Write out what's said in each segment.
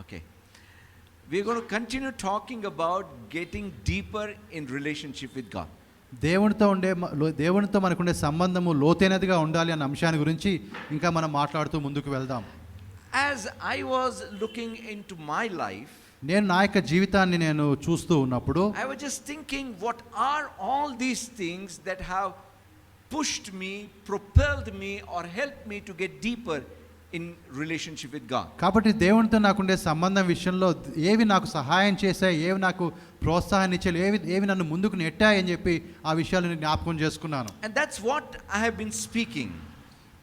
Okay. We're going to continue talking about getting deeper in relationship with God. దేవునితో మనకుండే సంబంధము లోతైనదిగా ఉండాలి అన్న అంశాన్ని గురించి ఇంకా మనం మాట్లాడుతూ ముందుకు వెళ్దాం. As I was looking into my life, నేను నా యొక్క జీవితాన్ని నేను చూస్తూ ఉన్నప్పుడు I was just thinking, what are all these things that have pushed me, propelled me, or helped me to get deeper in relationship with God? కాబట్టి దేవునితో నాకుండే సంబంధం విషయంలో ఏవి నాకు సహాయం చేశాయి, ఏవి నాకు ప్రోత్సాహాన్ని ఇచ్చాయి, ఏవి నన్ను ముందుకు నెట్టాయి అని చెప్పి ఆ విషయాలను జ్ఞాపకం చేసుకున్నాను. And that's what I have been speaking.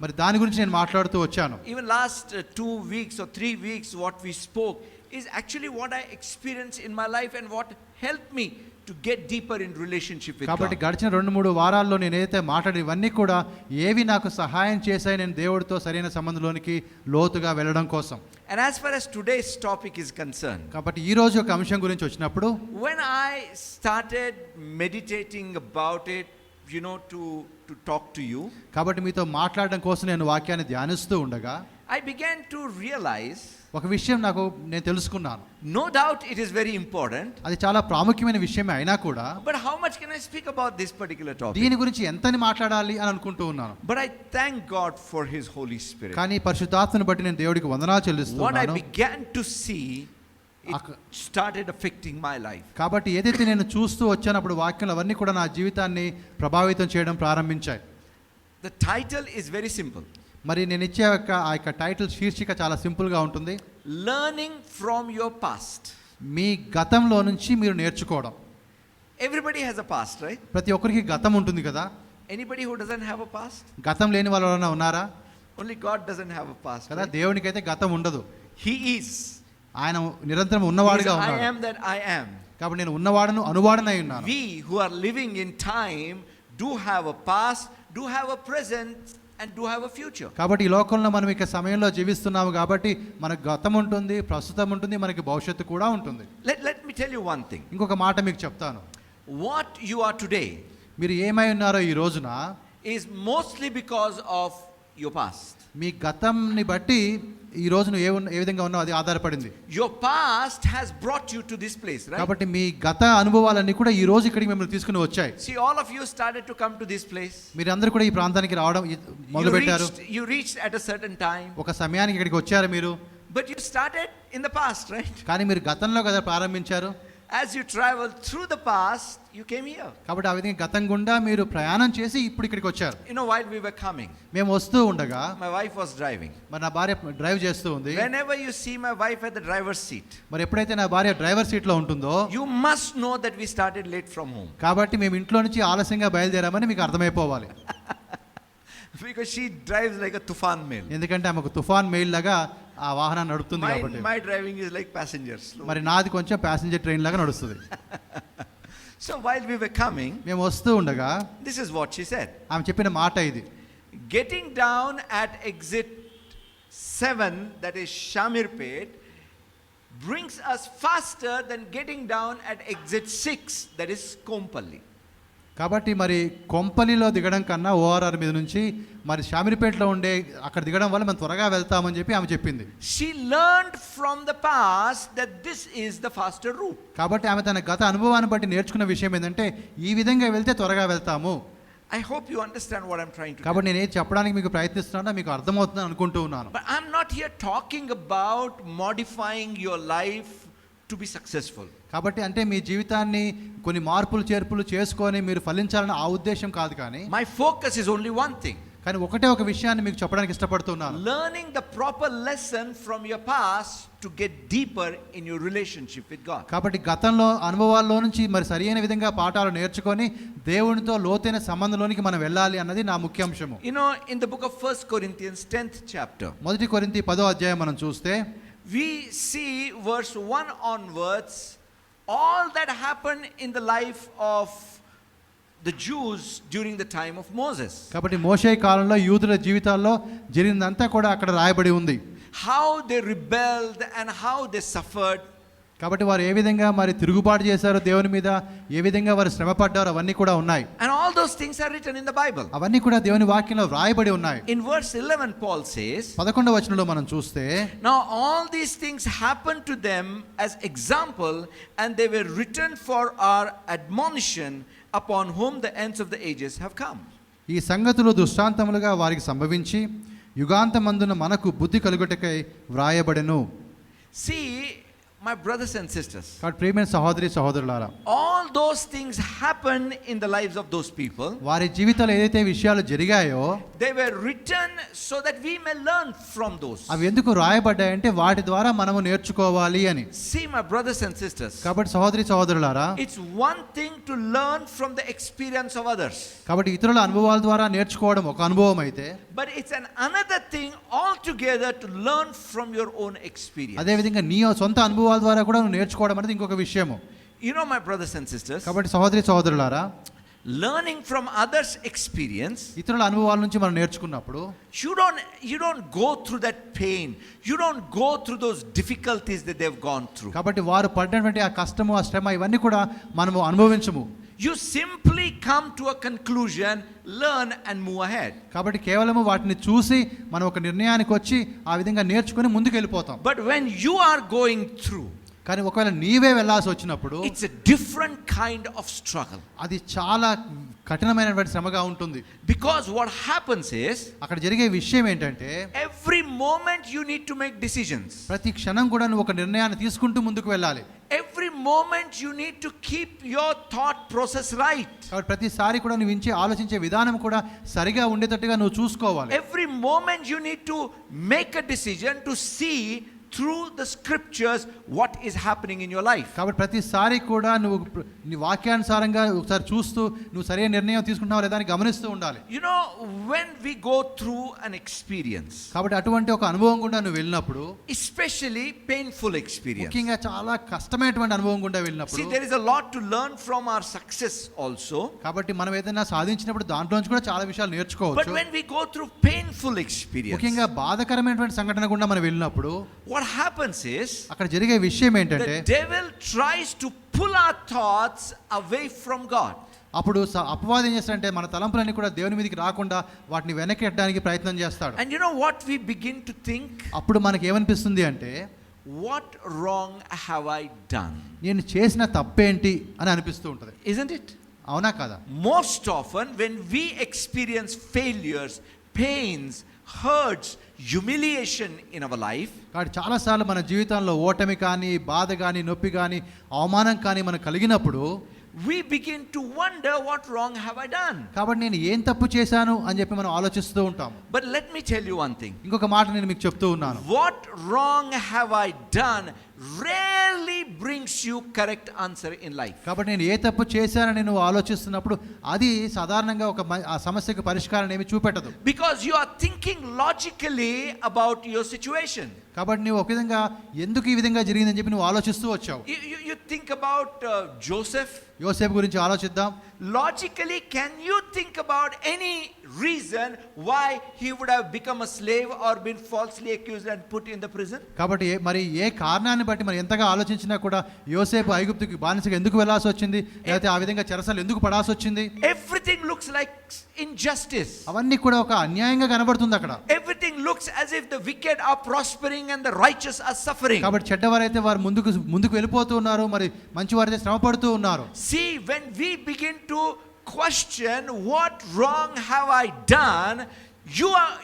మరి దాని గురించి నేను మాట్లాడుతూ వచ్చాను. Even last 2 weeks or 3 weeks what we spoke is actually what I experienced in my life and what helped me to get deeper in relationship with God. కాబట్టి గడిచిన 2-3 వారాల్లో నేను ఏదైతే మాట్లాడినవన్నీ కూడా ఏవి నాకు సహాయం చేశాయి నేను దేవుడితో సరైన సంబంధంలోనికి లోతుగా వెళ్ళడం కోసం. And as far as today's topic is concerned, కాబట్టి ఈ రోజు ఒక అంశం గురించి వచ్చినప్పుడు when I started meditating about it, to talk to you, కాబట్టి మీతో మాట్లాడడం కోసం నేను వాక్యాన్ని ధ్యానిస్తూ ఉండగా I began to realize, ఒక విషయం నేను తెలుసుకున్నాను. no doubt it is very important, అది చాలా ప్రాముఖ్యమైన విషయమే అయినా కూడా but how much can I speak about this particular topic? దీని గురించి ఎంతని మాట్లాడాలి అని అనుకుంటూ ఉన్నాను. But I thank God for His Holy Spirit. కానీ పరిశుద్ధాత్మను బట్టి నేను దేవుడికి వందనాలు What I చెల్లిస్తున్నాను. began to see, it started affecting my life. కాబట్టి ఏదైతే నేను చూస్తూ వచ్చాను అప్పుడు వాక్యాలు అవన్నీ కూడా నా జీవితాన్ని ప్రభావితం చేయడం ప్రారంభించాయి. The title is very simple. మరి నేను ఇచ్చే ఆ యొక్క టైటిల్ శీర్షిక చాలా సింపుల్గా ఉంటుంది. Learning from your past. మీ గతంలో నుంచి మీరు నేర్చుకోవడం. Everybody has a past, right? ప్రతి ఒక్కరికి గతం ఉంటుంది కదా. Anybody who doesn't have a past? గతం లేని వాళ్ళు ఎవరైనా ఉన్నారా? Only God doesn't have a past. కదా, right? దేవునికైతే గతం ఉండదు. He is. ఆయన నిరంతరం ఉన్నవాడిగా I ఉన్నాడు. am that I am. కాబట్టి నేను ఉన్నవాడను అనువాడనై ఉన్నాను. We who are living in time do have a past, do have a present, and do have a future. కాబట్టి ఈ లోకంలో మనం ఇక సమయంలో జీవిస్తున్నాము కాబట్టి మనకు గతం ఉంటుంది, ప్రస్తుతం ఉంటుంది, మనకి భవిష్యత్తు కూడా ఉంటుంది. Let me tell you one thing. ఇంకొక మాట మీకు చెప్తాను. What you are today మీరు ఏమై ఉన్నారో ఈ రోజున is mostly because of your past. మీ గతంని బట్టి ఈ రోజు నువ్వు ఏ విధంగా ఉన్నావు అది ఆధారపడింది. Your past has brought you to this place, right? కాబట్టి మీ గత అనుభవాలన్నీ కూడా ఈ రోజు ఇక్కడికి మిమ్మల్ని తీసుకుని వచ్చాయి. See, all of you started to come to this place. మీరందరూ కూడా ఈ ప్రాంతానికి రావడం మొదలు పెట్టారు. You reached at a certain time. ఒక సమయానికి ఇక్కడికి వచ్చారు మీరు. But you started in the past, right? కానీ మీరు గతంలో కదా ప్రారంభించారు. As you traveled through the past, you came here. కాబట్టి ఆ విధంగా గతం గుండా మీరు ప్రయాణం చేసి ఇప్పుడు ఇక్కడికి వచ్చారు. While we were coming, మేము వస్తూ ఉండగా my wife was driving. మరి నా భార్య డ్రైవ్ చేస్తూ ఉంది. Whenever you see my wife at the driver's seat, మరి ఎప్పుడైతే నా భార్య డ్రైవర్ సీట్ లో ఉంటుందో you must know that we started late from home. కాబట్టి మేము ఇంట్లో నుంచి ఆలస్యంగా బయలుదేరామని మీకు అర్థమైపోవాలి. Because she drives like a tufan mail. ఎందుకంటే ఆమె ఒక తుఫాన్ మెయిల్ లాగా ఆ వాహనాన్ని నడుపుతుంది కాబట్టి. My driving is like passengers. మరి నాది కొంచెం ప్యాసింజర్ ట్రైన్ లాగా నడుస్తుంది. So while we were coming, మేము వస్తూ ఉండగా this is what she said. ఆమె చెప్పిన మాట ఇది. Getting down at exit 7, that is Shamirpet, brings us faster than getting down at exit 6, that is Kompally. కాబట్టి మరి కొంపలిలో దిగడం కన్నా ఓఆర్ఆర్ మీద నుంచి మరి షామిరిపేటలో ఉండే అక్కడ దిగడం వల్ల మనం త్వరగా వెళ్తామని చెప్పి ఆమె చెప్పింది. She learned from the past that this is the faster route. కాబట్టి ఆమె తన గత అనుభవాన్ని బట్టి నేర్చుకున్న విషయం ఏంటంటే ఈ విధంగా వెళ్తే త్వరగా వెళ్తాము. I hope you understand what I'm trying to కాబట్టి నేను చెప్పడానికి మీకు ప్రయత్నిస్తున్నానో మీకు అర్థమవుతుందని అనుకుంటూ ఉన్నాను. But I'm not here talking about modifying your life to be successful. కాబట్టి అంటే మీ జీవితాన్ని కొన్ని మార్పులు చేర్పులు చేసుకొని మీరు ఫలించాలని ఆ ఉద్దేశం కాదు. కానీ My focus is only one thing. కానీ ఒకటే ఒక విషయాన్ని మీకు చెప్పడానికి ఇష్టపడుతున్నాను. Learning the proper lesson from your past to get deeper in your relationship with God. కాబట్టి గతంలో అనుభవాల్లో నుంచి మరి సరైన విధంగా పాఠాలు నేర్చుకొని దేవునితో లోతైన సంబంధంలోనికి మనం వెళ్ళాలి అన్నది నా ముఖ్య అంశము. In the book of 1 Corinthians 10th chapter, మొదటి కొరింథీ 10వ అధ్యాయం మనం చూస్తే we see verse 1 onwards all that happened in the life of the Jews during the time of Moses. కాబట్టి మోషే కాలంలో యూదుల జీవితాల్లో జరిగినంతా కూడా అక్కడ రాయబడి ఉంది. How they rebelled and how they suffered. కాబట్టి వారు ఏ విధంగా మరి తిరుగుబాటు చేశారో దేవుని మీద, ఏ విధంగా వారు శ్రమ పడ్డారో అవన్నీ కూడా ఉన్నాయి. And all those things are written in the Bible. అవన్నీ కూడా దేవుని వాక్యంలో వ్రాయబడి ఉన్నాయి. In verse 11 Paul says, 11వ వచనంలో మనం చూస్తే, now all these things happened to them as example, and they were written for our admonition, upon whom the ends of the ages have come. ఈ సంగతులు దృష్టాంతములుగా వారికి సంభవించి యుగాంతమందున మనకు బుద్ధి కలుగుటకై వ్రాయబడెను. See, my brothers and sisters, కాబట్టి ప్రియమైన సహోదరి సహోదరులారా, all those things happened in the lives of those people. వారి జీవితాల్లో ఏదైతే విషయాలు జరిగాయో They were written so that we may learn from those. అవి ఎందుకు రాయబడ్డాయంటే వాటి ద్వారా మనము నేర్చుకోవాలి అని. See, my brothers and sisters, కాబట్టి సహోదరి సహోదరులారా, it's one thing to learn from the experience of others, కాబట్టి ఇతరుల అనుభవాల ద్వారా నేర్చుకోవడం ఒక అనుభవం అయితే, but it's another thing altogether to learn from your own experience. అదే విధంగా నీ సొంత అనుభవాల ద్వారా కూడా నువ్వు నేర్చుకోవడం అనేది ఇంకొక విషయము. You know, my brothers and sisters, కాబట్టి సహోదరి సహోదరులారా, learning from others' experience, ఇతరుల అనుభవాల నుంచి మనం నేర్చుకున్నప్పుడు you don't go through that pain, you don't go through those difficulties that they've gone through. కాబట్టి వారు పడినటువంటి ఆ కష్టము, ఆ శ్రమ ఇవన్నీ కూడా మనము అనుభవించము. You simply come to a conclusion, learn and move ahead. కాబట్టి కేవలము వాటిని చూసి మనం ఒక నిర్ణయానికి వచ్చి ఆ విధంగా నేర్చుకొని ముందుకు వెళ్ళిపోతాం. But when you are going through, కానీ ఒకవేళ నీవే వెళ్ళాల్సి వచ్చినప్పుడు it's a different kind of struggle. అది చాలా కఠినమైనటువంటి శ్రమగా ఉంటుంది. Because what happens is, అక్కడ జరిగే విషయం ఏంటంటే every moment you need to make decisions. ప్రతి క్షణం కూడా నువ్వు ఒక నిర్ణయాన్ని తీసుకుంటూ ముందుకు వెళ్ళాలి. Every moment you need to keep your thought process right. కాబట్టి ప్రతిసారి కూడా నువ్వు ఆలోచించే విధానం కూడా సరిగా ఉండేటట్టుగా నువ్వు చూసుకోవాలి. Every moment you need to make a decision to see through the scriptures what is happening in your life. కాబట్టి ప్రతిసారి కూడా నువ్వు నీ వాక్యానుసారంగా ఒకసారి చూస్తూ నువ్వు సరైన నిర్ణయం తీసుకుంటున్నావా లేదా అని గమనిస్తూ ఉండాలి. You know, when we go through an experience, కాబట్టి అటువంటి ఒక అనుభవం గుండా నువ్వు వెళ్ళినప్పుడు, especially painful experience, ముఖ్యంగా చాలా కష్టమైనటువంటి అనుభవం గుండా వెళ్ళినప్పుడు, see, there is a lot to learn from our success also. కాబట్టి మనం ఏదైనా సాధించినప్పుడు దాంట్లో నుంచి కూడా చాలా విషయాలు But నేర్చుకోవచ్చు. when we go through painful experience, ముఖ్యంగా బాధకరమైనటువంటి సంఘటన గుండా మనం వెళ్ళినప్పుడు what happens is, అక్కడ జరిగే విషయం ఏంటంటే, the devil tries to pull our thoughts away from God. అప్పుడు అపవాదం ఏం చేస్తాడంటే మన తలంపులన్నీ కూడా దేవుని మీదకి రాకుండా వాటిని వెనక్కి ఎట్టడానికి ప్రయత్నం చేస్తాడు. And you know what we begin to think? అప్పుడు మనకి ఏమనిపిస్తుంది అంటే, What wrong have I done? నేను చేసిన తప్పేంటి అని అనిపిస్తూ ఉంటుంది. Isn't it? అవునా కదా? Most often when we experience failures, pains, hurts, humiliation in our life, కాబట్టి చాలాసార్లు మన జీవితంలో ఓటమి కానీ, బాధ కానీ, నొప్పి కానీ, అవమానం కానీ మనకు కలిగినప్పుడు we begin to wonder, what wrong have I done? కాబట్టి నేను ఏం తప్పు చేశాను అని చెప్పి మనం ఆలోచిస్తూ ఉంటాం. But let me tell you one thing. ఇంకొక మాట నేను మీకు చెప్తూ ఉన్నాను. What wrong have I done rarely brings you correct answer in life. కాబట్టి నేను ఏ తప్పు చేశానని నువ్వు ఆలోచిస్తున్నప్పుడు అది సాధారణంగా ఆ సమస్యకు పరిష్కారం ఏమి చూపెట్టదు. Because you are thinking logically about your situation. కాబట్టి నువ్వు ఒక విధంగా ఎందుకు ఈ విధంగా జరిగిందని చెప్పి నువ్వు ఆలోచిస్తూ వచ్చావు. You think about Joseph. యోసేపు గురించి ఆలోచిద్దాం. Logically, can you think about any reason why he would have become a slave or been falsely accused and put in the prison? కాబట్టి మరి ఏ కారణాన్ని బట్టి మనం ఎంతగా ఆలోచించినా కూడా యోసేపు ఐగుప్తుకి బానిసగా ఎందుకు వెళ్ళాల్సి వచ్చింది, లేకపోతే ఆ విధంగా చెరసాలు ఎందుకు పడాల్సి వచ్చింది? Everything looks like injustice. అవన్నీ కూడా ఒక అన్యాయంగా కనబడుతుంది అక్కడ. Everything looks as if the wicked are prospering and the righteous are suffering. కాబట్టి చెడ్డవారైతే వారు ముందుకు వెళ్ళిపోతూ ఉన్నారు, మరి మంచి వారైతే శ్రమ పడుతూ ఉన్నారు. See, when we begin to question what wrong have I done,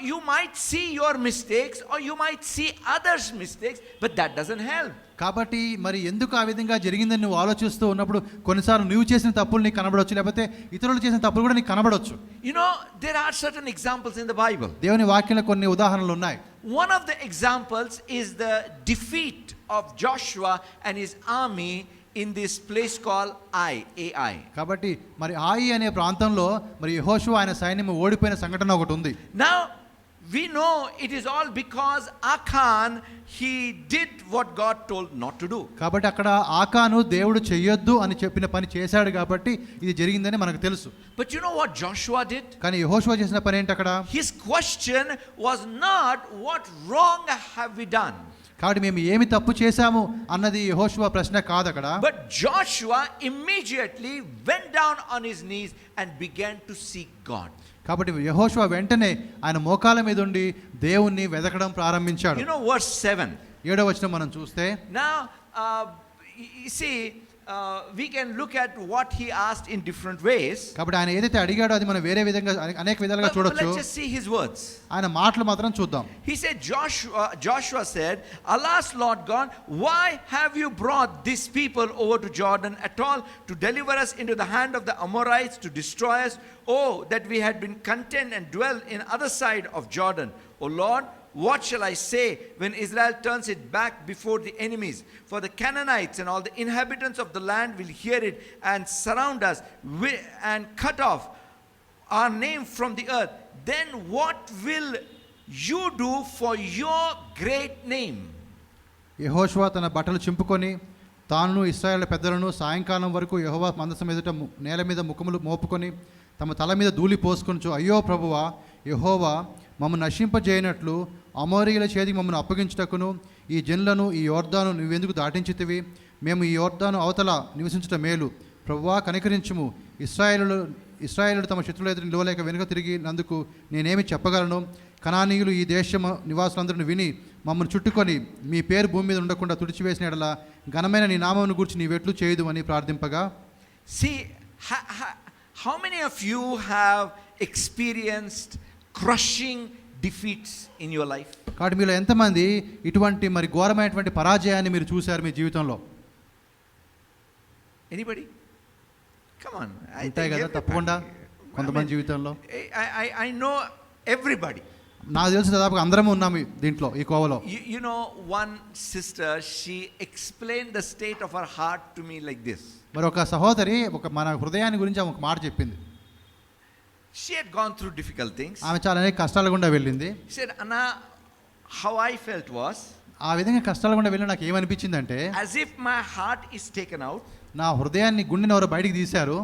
you might see your mistakes or you might see others' mistakes, but that doesn't help. కాబట్టి మరి ఎందుకు ఆ విధంగా జరిగిందని నువ్వు ఆలోచిస్తూ ఉన్నప్పుడు కొన్నిసార్లు నువ్వు చేసిన తప్పులు నీకు కనబడవచ్చు, లేకపోతే ఇతరులు చేసిన తప్పులు కూడా నీకు కనబడవచ్చు. You know, there are certain examples in the Bible. దేవుని వాక్యంలో కొన్ని ఉదాహరణలు ఉన్నాయి. One of the examples is the defeat of Joshua and his army in this place called Ai. కాబట్టి మరి ఆయి అనే ప్రాంతంలో మరి యెహోషువ ఆయన సైన్యం ఓడిపోయిన సంఘటన ఒకటి ఉంది. Now we know it is all because Achan, he did what God told not to do. కాబట్టి అక్కడ ఆకాను దేవుడు చెయ్యొద్దు అని చెప్పిన పని చేశాడు కాబట్టి ఇది జరిగిందని మనకు తెలుసు. But you know what Joshua did? కానీ యెహోషువ చేసిన పని ఏంటి అక్కడ? His question was not what wrong have we done. కాబట్టి మేము ఏమి తప్పు చేశాము అన్నది యెహోషువ ప్రశ్న కాదు అక్కడ. But Joshua immediately went down on his knees and began to seek God. కాబట్టి యెహోషువ వెంటనే ఆయన మోకాల మీద ఉండి దేవుణ్ణి వెదకడం ప్రారంభించాడు. You know verse 7. 7వ వచనం మనం చూస్తే, Now, you see, we can look at what he asked in different ways. కాబట్టి ఆయన ఏదైతే అడిగాడో అది మనం వేరే విధంగా అనేక విధాలుగా But చూడొచ్చు. let's just see his words. ఆయన మాటలు మాత్రం చూద్దాం. He said, Joshua said, Alas, Lord God, why have you brought these people over to Jordan at all to deliver us into the hand of the Amorites to destroy us? Oh, that we had been content and dwell in other side of Jordan. Oh Lord, what shall I say when Israel turns it back before the enemies? For the Canaanites and all the inhabitants of the land will hear it and surround us and cut off our name from the earth. Then what will you do for your great name? యెహోషువ తన బట్టలు చింపుకొని తాను ఇశ్రాయేలు పెద్దలను సాయంకాలం వరకు యెహోవా మందసం ఎదుట నేల మీద ముఖములు మోపుకొని తమ తల మీద ధూళి పోసుకొనుచు, అయ్యో ప్రభువా యెహోవా, మమ్మల్ని నశింపజేయనట్లు అమోరీయుల చేతికి మమ్మల్ని అప్పగించుటకును ఈ జనులను ఈ యోర్దాను నువ్వెందుకు దాటించితివి? మేము ఈ యోర్దాను అవతల నివసించుట మేలు. ప్రభువా కనికరించుము. ఇశ్రాయేలుడు తమ శత్రువుల ఎదురు నిలవలేక వెనుక తిరిగి నందుకు నేనేమి చెప్పగలను? కనానీయులు ఈ దేశ నివాసులందరిని విని మమ్మల్ని చుట్టుకొని మీ పేరు భూమి మీద ఉండకుండా తుడిచివేసిన ఎడల ఘనమైన నీ నామమును గూర్చి నీవెట్లు చేయదు అని ప్రార్థింపగా. See, how many of you have experienced crushing defeats in your life? కాబట్టి మీలో ఎంతమంది ఇటువంటి మరి ఘోరమైనటువంటి పరాజయాన్ని మీరు చూశారు మీ జీవితంలో? Anybody? Come on. ఉంటాయి కదా తప్పకుండా కొంతమంది జీవితంలో. I know everybody. నాకు తెలిసి దాదాపుగా అందరము ఉన్నాము దీంట్లో, ఈ కోవలో. You know, one sister, she explained the state of her heart to me like this. మరి ఒక సహోదరి మన హృదయాన్ని గురించి ఒక మాట చెప్పింది. She had gone through difficult things. ఆమె చాలా అనేక కష్టాల గుండా వెళ్ళింది. She said, Anna, how I felt was, ఆ విధంగా కష్టాల గుండా వెళ్ళి నాకు ఏమనిపించిందంటే, as if my heart is taken out, నా హృదయాన్ని గుండెని ఎవరు బయటికి తీశారు,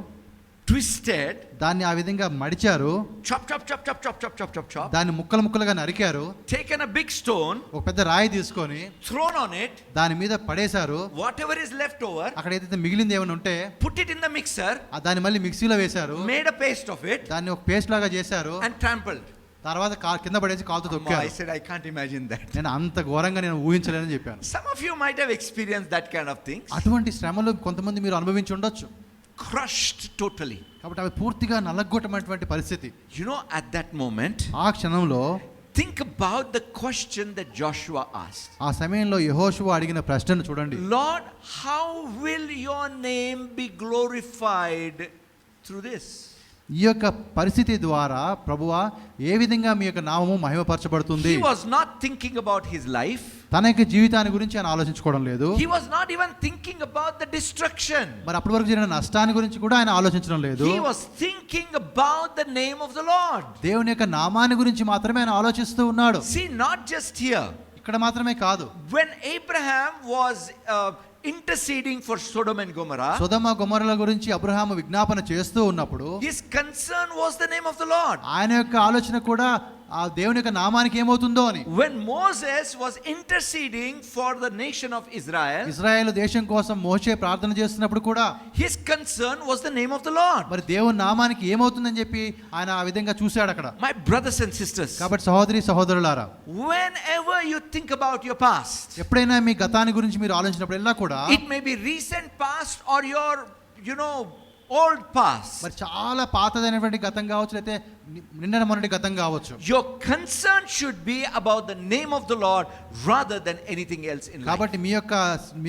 twisted, దాన్ని ఆ విధంగా మడిచారు, chop chop chop chop chop chop chop chop chop, దాన్ని ముక్కలు ముక్కలుగా నరికారు, taken a big stone, ఒక పెద్ద రాయి తీసుకొని thrown on it, దాని మీద పడేశారు. whatever is left over, అక్కడ ఏదైతే మిగిలింది ఏమైనా ఉంటే put it in the mixer, దాన్ని మళ్ళీ మిక్సీలో వేశారు, made a paste of it, దాన్ని ఒక పేస్ట్ లాగా చేశారు, and trampled. తర్వాత కింద పడేసి కాలుతో I తొక్కారు. said, I can't imagine that. నేను అంత ఘోరంగా నేను ఊహించలేనని చెప్పాను. Some of you might have experienced that kind of things. అటువంటి శ్రమలు కొంతమంది మీరు అనుభవించి ఉండొచ్చు. Crushed totally. కాబట్టి అవి పూర్తిగా నలగొట్టమైనటువంటి పరిస్థితి. You know, at that moment, ఆ క్షణంలో think about the question that Joshua asked. ఆ సమయంలో యెహోషువ అడిగిన ప్రశ్నను చూడండి. Lord, how will your name be glorified through this? ఈ యొక్క పరిస్థితి ద్వారా ప్రభువా ఏ విధంగా మీ యొక్క నామము మహిమపరచబడుతుంది? He was not thinking about his life. తన యొక్క జీవితాన్ని గురించి ఆయన ఆలోచించుకోవడం లేదు. He was not even thinking about the destruction. మరి అప్పటి వరకు జరిగిన నష్టాన్ని గురించి కూడా ఆయన ఆలోచించడం లేదు. He was thinking about the name of the Lord. దేవుని యొక్క నామాన్ని గురించి మాత్రమే ఆయన ఆలోచిస్తూ ఉన్నాడు. See, not just here. ఇక్కడ మాత్రమే కాదు. When Abraham was interceding for Sodom and Gomorrah, సొదొమ గొమొర్రాల గురించి అబ్రహాము విజ్ఞాపన చేస్తూ ఉన్నప్పుడు his concern was the name of the Lord. ఆయన యొక్క ఆలోచన కూడా ఆ దేవుని యొక్క నామానికి ఏమవుతుందో అని. When Moses was interceding for the nation of Israel, ఇశ్రాయేలు దేశం కోసం మోషే ప్రార్థన చేస్తున్నప్పుడు కూడా his concern was the name of the Lord. మరి దేవుని నామానికి ఏమవుతుందని చెప్పి ఆయన ఆ విధంగా చూశాడు అక్కడ. My brothers and sisters, కాబట్టి సహోదరి సహోదరులారా, whenever you think about your past, ఎప్పుడైనా మీ గతాన్ని గురించి మీరు ఆలోచించినప్పుడల్లా కూడా it may be recent past or your, old past, మరి చాలా పాతదైనటువంటి గతం కావచ్చు, లేకపోతే నిన్న మొన్నటి గతం కావచ్చు. your concern should be about the name of the Lord rather than anything else in life. కాబట్టి మీ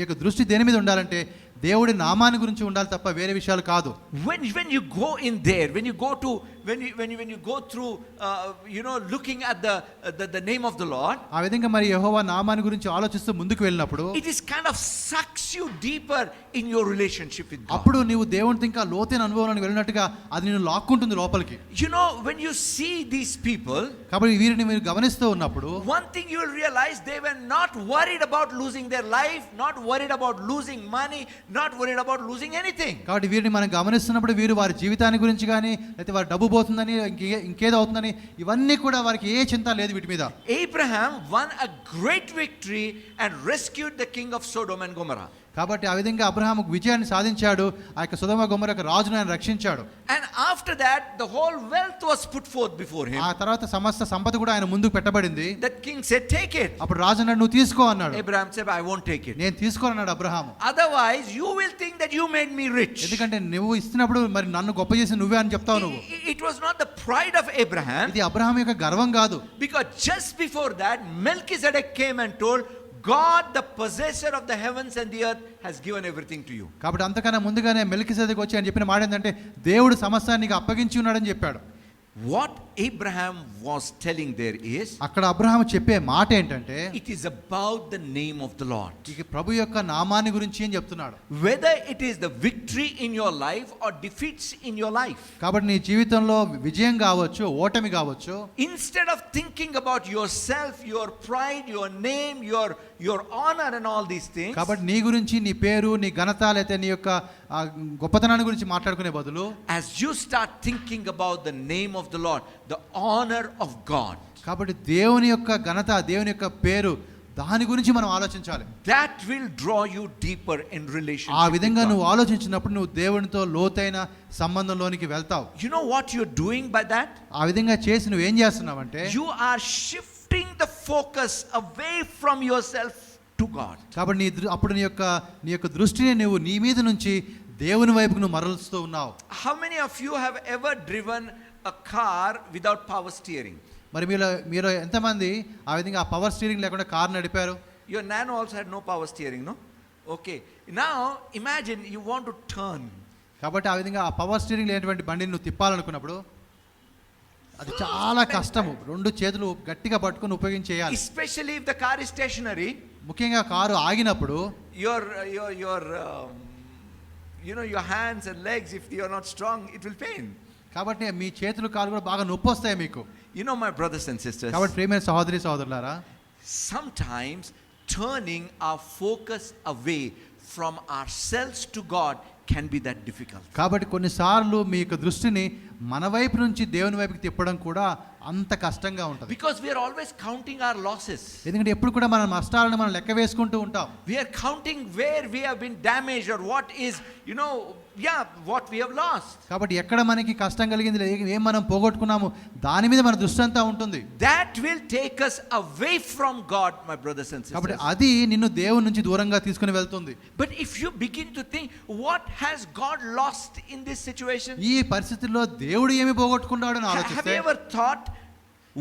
యొక్క దృష్టి దేని మీద ఉండాలంటే దేవుడి నామాన్ని గురించి ఉండాలి తప్ప వేరే విషయాలు కాదు. When you go in there, when you go through looking at the name of the Lord, ఆ విధంగా మరి యెహోవా నామాన్ని గురించి ఆలోచిస్తూ ముందుకు వెళ్ళినప్పుడు it is kind of sucks you deeper in your relationship with God. అప్పుడు నీవు దేవునితో ఇంకా లోతైన అనుభవంలోకి వెళ్ళినట్టుగా అది నిన్ను లాక్కుంటుంది లోపలికి. When you see these people, కాబట్టి వీరిని మీరు గమనిస్తూ ఉన్నప్పుడు one thing you will realize, they were not worried about losing their life, not worried about losing money, not worried about losing anything. కాబట్టి వీరిని మనం గమనిస్తున్నప్పుడు వీరు వారి జీవితాన్ని గురించి కానీ లేకపోతే వారి డబ్బు పోతుందని ఇంకేదో అవుతుందని ఇవన్నీ కూడా వారికి ఏ చింత లేదు వీటి మీద. Abraham won a great victory and rescued the king of Sodom and Gomorrah. కాబట్టి ఆ విధంగా అబ్రహాము విజయాన్ని సాధించాడు. ఆ యొక్క సొదొమ గొమొర్రా యొక్క రాజును ఆయన రక్షించాడు. And after that the whole wealth was put forth before him. ఆ తర్వాత సమస్త సంపద కూడా ఆయన ముందుకు పెట్టబడింది. That king said, take it. అప్పుడు రాజు అన్నాడు, నువ్వు తీసుకో అన్నాడు. Abraham said, I won't take it. నేను తీసుకోనన్నాడు Abraham. Otherwise you will think that you made me rich. ఎందుకంటే నువ్వు ఇస్తున్నప్పుడు మరి నన్ను గొప్ప చేసి నువ్వే అని చెప్తావు నువ్వు. It was not the pride of Abraham. ఇది అబ్రహాము యొక్క గర్వం కాదు. Because just before that Melchizedek came and told, God, the possessor of the heavens and the earth, has given everything to you. కాబట్టి అంతకన్నా ముందుగానే మెల్కిసెదెకు వచ్చి ఆయన చెప్పిన మాట ఏంటంటే దేవుడు సమస్తాన్ని నీకు అప్పగించి ఉన్నాడని చెప్పాడు. What Abraham was telling there is, అక్కడ అబ్రహాము చెప్పే మాట ఏంటంటే it is about the name of the Lord. ఇక ప్రభు యొక్క నామాన్ని గురించి అని చెప్తున్నాడు. Whether it is the victory in your life or defeats in your life. కాబట్టి నీ జీవితంలో విజయం కావచ్చు, ఓటమి కావచ్చు. Instead of thinking about yourself, your pride, your name, your honor and all these things. కాబట్టి నీ గురించి, నీ పేరు, నీ ఘనత లేకపోతే నీ యొక్క గొప్పతనాన్ని గురించి మాట్లాడుకునే బదులు, as you start thinking about the name of the Lord, the honor of God. కాబట్టి దేవుని యొక్క ఘనత, దేవుని యొక్క పేరు, దాని గురించి మనం ఆలోచించాలి. That will draw you deeper in relationship. ఆ విధంగా నువ్వు ఆలోచించినప్పుడు నువ్వు దేవునితో లోతైన సంబంధంలోనికి వెళ్తావు. You know what you're doing by that? ఆ విధంగా చేసి నువ్వు ఏం చేస్తున్నావంటే, you are shifting the focus away from yourself to God. కాబట్టి అప్పుడు నీ యొక్క దృష్టిని నువ్వు నీ మీద నుంచి దేవుని వైపుకు నువ్వు మరలుస్తూ ఉన్నావు. How many of you have ever driven a car without power steering? మరి మీరు ఎంతమంది ఆ విధంగా ఆ పవర్ స్టీరింగ్ లేకుండా కార్ నడిపారు? Your nano also had no power steering, no? Okay. Now imagine you want to turn. కాబట్టి ఆ విధంగా ఆ పవర్ స్టీరింగ్ లేనటువంటి బండిని నువ్వు తిప్పాలనుకున్నప్పుడు అది చాలా కష్టము. రెండు చేతులు గట్టిగా పట్టుకొని ఉపయోగించేయాలి. Especially if the car is stationary. ముఖ్యంగా కారు ఆగినప్పుడు your your hands and legs, if you are not strong, it will pain. కాబట్టి మీ చేతులు కాళ్ళు కూడా బాగా నొప్పి వస్తాయి మీకు. You know, my brothers and sisters, కాబట్టి ప్రియమైన సహోదరి సహోదరులారా, sometimes turning our focus away from ourselves to God can be that difficult. కాబట్టి కొన్నిసార్లు మీ యొక్క దృష్టిని మన వైపు నుంచి దేవుని వైపుకి తిప్పడం కూడా అంత కష్టంగా ఉంటుంది. Because we are always counting our losses. ఎందుకంటే ఎప్పుడు కూడా మన నష్టాలను మనం లెక్క వేసుకుంటూ ఉంటాం. We are counting where we have been damaged or what is, what we have lost. కాబట్టి ఎక్కడ మనకి కష్టం కలిగింది, ఏం మనం పోగొట్టుకున్నాము, దాని మీద మన దృష్టి అంతా ఉంటుంది. That will take us away from God, my brothers and sisters. కాబట్టి అది నిన్ను దేవుని నుంచి దూరంగా తీసుకుని వెళ్తుంది. But if you begin to think, what has God lost in this situation? ఈ పరిస్థితుల్లో దేవుడు ఏమి పోగొట్టుకున్నాడు అని Have ఆలోచిస్తే, you ever thought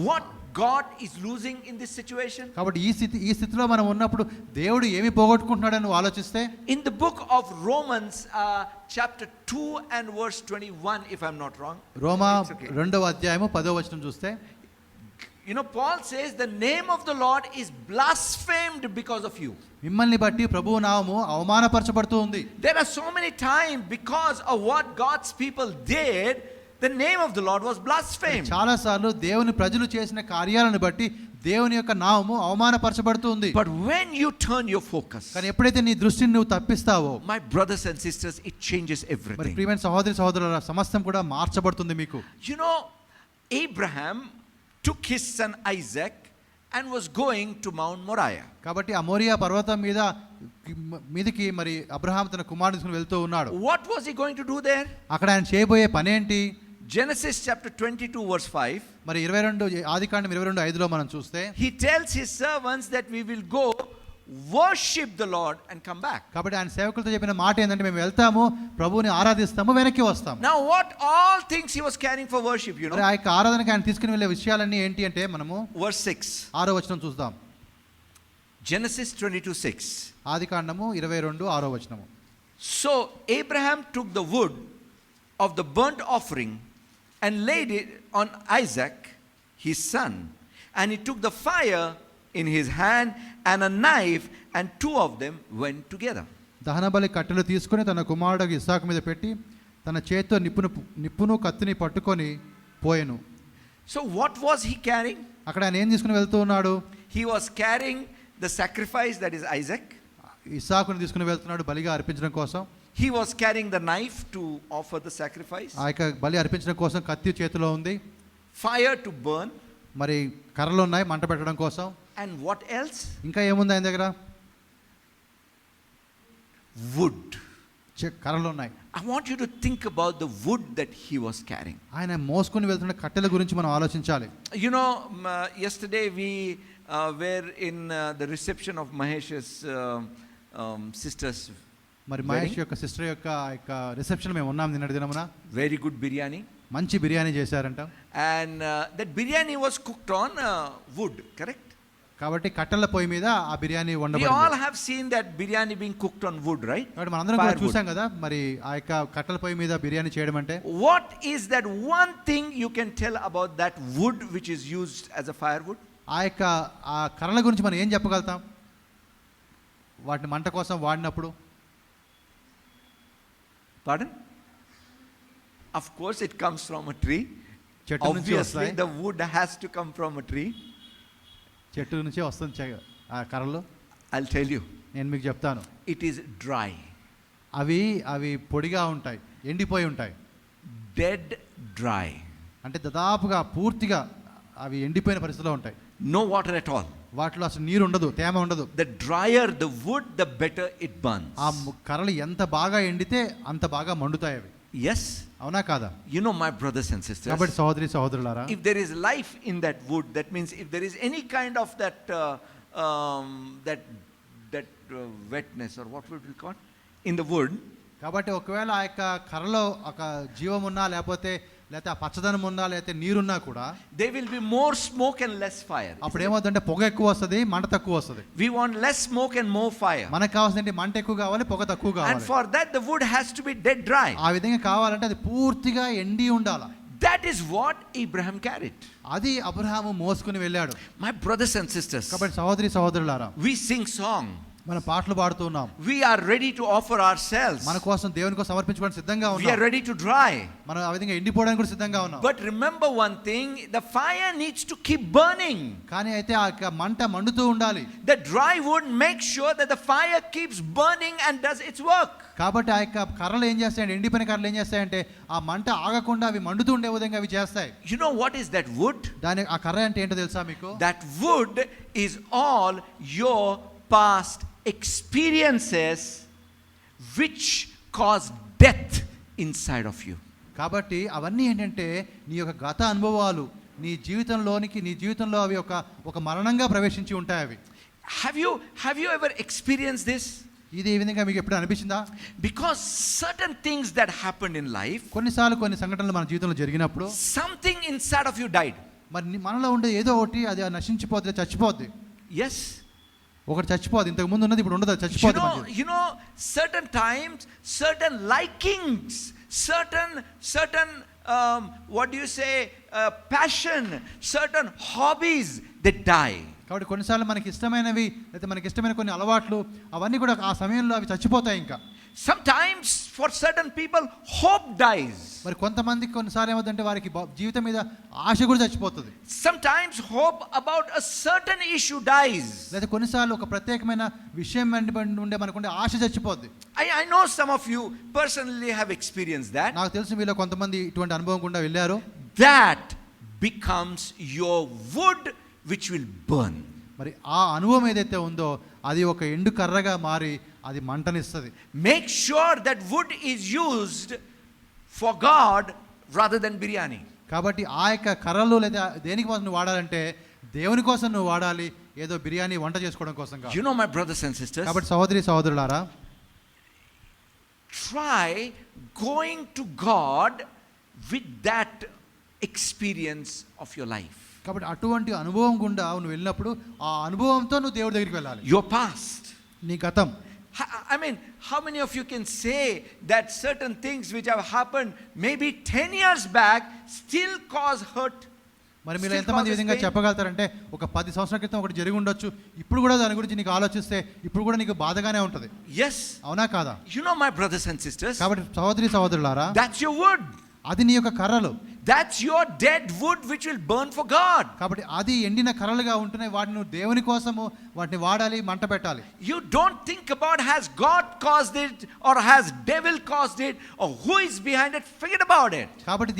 what God is losing in this situation? కాబట్టి ఈ స్థితిలో మనం ఉన్నప్పుడు దేవుడు ఏమి పోగొట్టుకుంటున్నాడు అని ఆలోచిస్తే, In the book of Romans chapter 2 and verse 21, if I'm not wrong. Roma It's okay. 2వ అధ్యాయము 10వ వచనం చూస్తే, Paul says the name of the Lord is blasphemed because of you. మిమ్మల్ని బట్టి ప్రభువు నామము అవమానపరచబడుతూ ఉంది. There are so many times because of what God's people did, the name of the Lord was blasphemed. చాలా సార్లు దేవుని ప్రజలు చేసిన కార్యాలను బట్టి దేవుని యొక్క నామము అవమానపరచబడుతూ ఉంది. But when you turn your focus, కానీ ఎప్పుడైతే నీ దృష్టిని నువ్వు తప్పిస్తావో, my brothers and sisters, it changes మరి everything. ప్రియమైన సహోదరి సహోదరుల సమస్తం కూడా మార్చబడుతుంది మీకు. Abraham took his son Isaac and was going to Mount Moriah. కాబట్టి ఆ మోరియా పర్వతం మీదకి మరి అబ్రహాం తన కుమారుని తీసుకుని వెళ్తూ ఉన్నాడు. What was he going to do there? అక్కడ ఆయన చేయబోయే పని ఏంటి? Genesis chapter 22 verse 5. మరి 22 ఆదికాండం 22:5లో మనం చూస్తే, He tells his servants that we will go worship the Lord and come back. కాబట్టి ఆయన సేవకులతో చెప్పిన మాట ఏంటంటే, మేము వెళ్తాము, ప్రభువుని ఆరాధిస్తాము, వెనక్కి వస్తాము. Now what all things he was carrying for worship, మరి ఆ యొక్క ఆరాధనకి ఆయన తీసుకుని వెళ్ళే విషయాలన్నీ ఏంటి అంటే, మనము verse 6. 6వ వచనం చూద్దాం. Genesis 22:6. ఆదికాండము 22:6వ వచనము. So Abraham took the wood of the burnt offering and laid it on Isaac his son, and he took the fire in his hand and a knife, and two of them went together. దహనబలి కట్టెలు తీసుకొని తన కుమారుడు ఇస్సాకు మీద పెట్టి తన చేతితో నిప్పును కత్తిని పట్టుకొని పోయెను. So what was he carrying? అక్కడ ఆయన ఏం తీసుకుని వెళ్తూ ఉన్నాడు? He was carrying the sacrifice, that is Isaac. ఇస్సాకును తీసుకుని వెళ్తున్నాడు బలిగా అర్పించడం కోసం. He was carrying the knife to offer the sacrifice. ఆ యొక్క బలి అర్పించడం కోసం కత్తి చేతిలో ఉంది. Fire to burn. మరి కర్రలు ఉన్నాయి మంట పెట్టడం కోసం. And what else? ఇంకా ఏముంది ఆయన దగ్గర? Wood. కర్రలు ఉన్నాయి. I want you to think about the wood that he was carrying. ఆయన మోసుకొని వెళ్తున్న కట్టెల గురించి మనం ఆలోచించాలి. You know, yesterday we were in the reception of Mahesh's sister's మరి మహేష్ యొక్క సిస్టర్ యొక్క రిసెప్షన్ మేము ఉన్నాం నిన్నటి దినమున. Very good biryani. మంచి బిర్యానీ చేశారంట. And that biryani was cooked on wood, correct? కాబట్టి కట్టెల పొయ్యి మీద ఆ biryani We వండబడింది. all have seen that biryani being cooked on wood, right? కాబట్టి మనందరం కూడా Firewood. చూసాం కదా మరి ఆ యొక్క కట్టెల పొయ్యి మీద బిర్యానీ చేయడం అంటే. What is that one thing you can tell about that wood which is used as a firewood? ఆ యొక్క ఆ కర్రల గురించి మనం ఏం చెప్పగలుగుతాం వాటిని మంట కోసం వాడినప్పుడు? Pardon? Of course it comes from a tree. చెట్టు నుంచి Obviously వస్తాయి. the wood has to come from a tree. చెట్టు నుంచే వస్తుంది ఆ కర్రలు. I'll tell you. నేను మీకు చెప్తాను. It is dry. అవి పొడిగా ఉంటాయి, ఎండిపోయి ఉంటాయి. Dead dry. అంటే దాదాపుగా పూర్తిగా అవి ఎండిపోయిన పరిస్థితిలో ఉంటాయి. No water at all. వాటిలో అసలు నీరు ఉండదు, తేమ ఉండదు. The drier the wood, the better it burns. ఆ కర్రలు ఎంత బాగా ఎండితే అంత బాగా మండుతాయి అవి. Yes? అవునా కాదా? You know, my brothers and sisters, కాబట్టి సహోదరి సహోదరులారా, if there is life in that wood, that means if there is any kind of that wetness, or what would we call in the wood, కాబట్టి ఒకవేళ ఆ యొక్క కర్రలో ఒక జీవం ఉన్నా లేకపోతే ఆ పచ్చదనం ఉన్నా లేకపోతే నీరున్నా కూడా there will be more smoke and less fire. అప్పుడు ఏమవుతుందంటే పొగ ఎక్కువ వస్తుంది, మంట తక్కువ వస్తుంది. We want less smoke and more fire. మనకు కావాల్సింది మంట ఎక్కువ కావాలి, పొగ తక్కువ And కావాలి. for that the wood has to be dead dry. ఆ విధంగా కావాలంటే అది పూర్తిగా ఎండి ఉండాలి. That is what Abraham carried. అది అబ్రహాము మోసుకుని వెళ్ళాడు. My brothers and sisters, కాబట్టి సహోదరి సహోదరులారా, we sing song. మనం పాటలు పాడుతున్నాం. We are ready to offer ourselves. మన కోసం దేవుని కోసం సమర్పించుకోవడానికి సిద్ధంగా We are ఉన్నాం. ready to dry. మనం ఆ విధంగా ఎండిపోవడానికి కూడా సిద్ధంగా ఉన్నాం. But remember one thing, the fire needs to keep burning. కానీ అయితే ఆ యొక్క మంట మండుతూ ఉండాలి. The dry wood makes sure that the fire keeps burning and does its work. కాబట్టి ఆ యొక్క కర్రలు ఏం చేస్తాయంటే, ఎండిపోయిన కర్రలు ఏం చేస్తాయంటే ఆ మంట ఆగకుండా అవి మండుతూ ఉండే విధంగా అవి చేస్తాయి. You know what is that wood? దాని ఆ కర్ర అంటే ఏంటో తెలుసా మీకు? That wood is all your past experiences which cause death inside of you. కాబట్టి అవన్నీ ఏంటంటే నీ యొక్క గత అనుభవాలు నీ జీవితంలో అవి ఒక మరణంగా ప్రవేశించి ఉంటాయి అవి. Have you ever experienced this? ఇది ఈ విధంగా మీకు ఎప్పుడు అనిపించిందా? Because certain things that happened in life, కొన్నిసార్లు కొన్ని సంఘటనలు మన జీవితంలో జరిగినప్పుడు something inside of you died. మరి మనలో ఉండే ఏదో ఒకటి అది నశించిపోద్ది, చచ్చిపోద్ది. Yes. ఒకటి చచ్చిపోద్ది, ఇంతకు ముందు ఉన్నది ఇప్పుడు ఉండదు, చచ్చిపోద్ది. You know, certain times, certain likings, certain what do you say, passion, certain hobbies, they die. కాబట్టి కొన్నిసార్లు మనకి ఇష్టమైనవి లేదా మనకి ఇష్టమైన కొన్ని అలవాట్లు అవన్నీ కూడా ఆ సమయంలో అవి చచ్చిపోతాయి. ఇంకా sometimes for certain people hope dies. మరి కొంతమందికి కొన్నిసార్లు ఏమవుతుందంటే వారికి జీవితం మీద ఆశ కూడా చచ్చిపోతుంది. Sometimes hope about a certain issue dies. లేదా కొన్నిసార్లు ఒక ప్రత్యేకమైన విషయం ఉండే మనకుండే ఆశ చచ్చిపోద్ది. I know some of you personally have experienced that. నాకు తెలిసి మీలో కొంతమంది ఇటువంటి అనుభవం గుండా వెళ్ళారు. That becomes your wood which will burn. మరి ఆ అనుభవం ఏదైతే ఉందో అది ఒక ఎండు కర్రగా మారి అది మంటనిస్తుంది. Make sure that wood is used for God rather than biryani. కాబట్టి ఆ యొక్క కర్రలు లేదా దేనికి కోసం నువ్వు వాడాలంటే దేవుని కోసం నువ్వు వాడాలి, ఏదో బిర్యానీ వంట చేసుకోవడం కోసం కాదు. You know, my brothers and sisters, కాబట్టి సహోదరి సహోదరులారా, try going to God with that experience of your life. కాబట్టి అటువంటి అనుభవం గుండా నువ్వు వెళ్ళినప్పుడు ఆ అనుభవంతో నువ్వు దేవుడి దగ్గరికి వెళ్ళాలి. Your past. నీ గతం. I mean, how many of you can say that certain things which have happened maybe 10 years back still cause hurt? మరి మీరు ఎంతమంది విధంగా చెప్పగలుగుతారంటే ఒక 10 సంవత్సరాల క్రితం ఒకటి జరిగి ఉండొచ్చు, ఇప్పుడు కూడా దాని గురించి నీకు ఆలోచిస్తే ఇప్పుడు కూడా నీకు బాధగానే ఉంటుంది. Yes. అవునా కాదా? You know, my brothers and sisters, కాబట్టి సహోదరి సహోదరులారా, that's your wood. అది నీ యొక్క కర్రలు. That's your dead wood which will burn for God. కాబట్టి అది ఎండిన కర్రలుగా ఉంటున్నాయి, వాటిని నువ్వు దేవుని కోసము వాటిని వాడాలి, మంట పెట్టాలి. You don't think about has God caused it or has devil caused it or who is behind it. Forget about it. కాబట్టి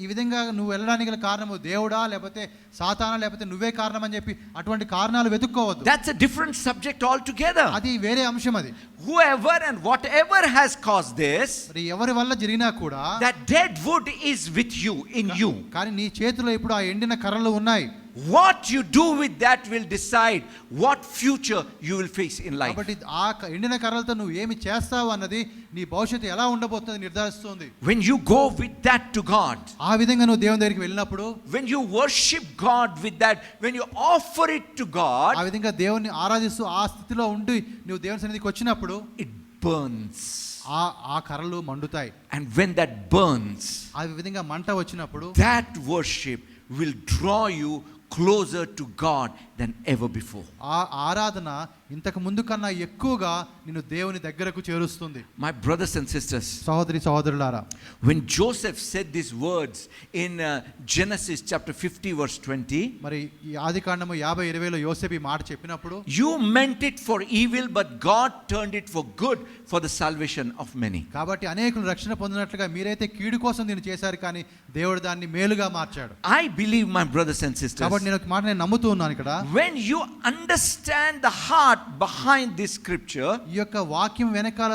ఈ విధంగా నువ్వు వెళ్ళడానికి గల కారణము దేవుడా లేకపోతే సాతానా లేకపోతే నువ్వే కారణం అని చెప్పి అటువంటి కారణాలు వెతుక్కోవద్దు. That's a different subject altogether. అది వేరే అంశం అది. Whoever and whatever has caused this, మరి ఎవరి వల్ల జరిగినా కూడా that dead wood is with you, in you. కానీ నీ చేతిలో ఇప్పుడు ఆ ఎండిన కర్రలు ఉన్నాయి. What you do with that will decide what future you will face in life. కాబట్టి ఆ ఎండిన కర్రలతో నువ్వు ఏమి చేస్తావు అన్నది నీ భవిష్యత్తు ఎలా ఉండబోతుందో నిర్ధారిస్తుంది. When you go with that to God, ఆ విధంగా నువ్వు దేవుని దగ్గరికి వెళ్ళినప్పుడు, when you worship God with that, when you offer it to God, ఆ విధంగా దేవుని ఆరాధిస్తూ ఆ స్థితిలో ఉండి నువ్వు దేవుని సన్నిధికి వచ్చినప్పుడు it burns. ఆ కర్రలు మండుతాయి. And when that burns, ఆ విధంగా మంట వచ్చినప్పుడు that worship will draw you closer to God than ever before. ఆ ఆరాధన ఇంతకు ముందు కన్నా ఎక్కువగా నిన్ను దేవుని దగ్గరకు చేరుస్తుంది. My brothers and sisters, సహోదరి సహోదరులారా, when Joseph said these words in Genesis chapter 50 verse 20, మరి ఈ ఆదికాండము 50:20లో యోసేపు ఈ మాట చెప్పినప్పుడు, you meant it for evil but God turned it for good for the salvation of many. కాబట్టి అనేకులు రక్షణ పొందినట్లుగా మీరైతే కీడు కోసం దీన్ని చేశారు కానీ దేవుడు దాన్ని మేలుగా మార్చాడు. I believe, my brothers and sisters, కాబట్టి నేను ఒక మాట నేను నమ్ముతూ ఉన్నాను ఇక్కడ, when you understand the heart behind this scripture, ఈ యొక్క వాక్యం వెనకాల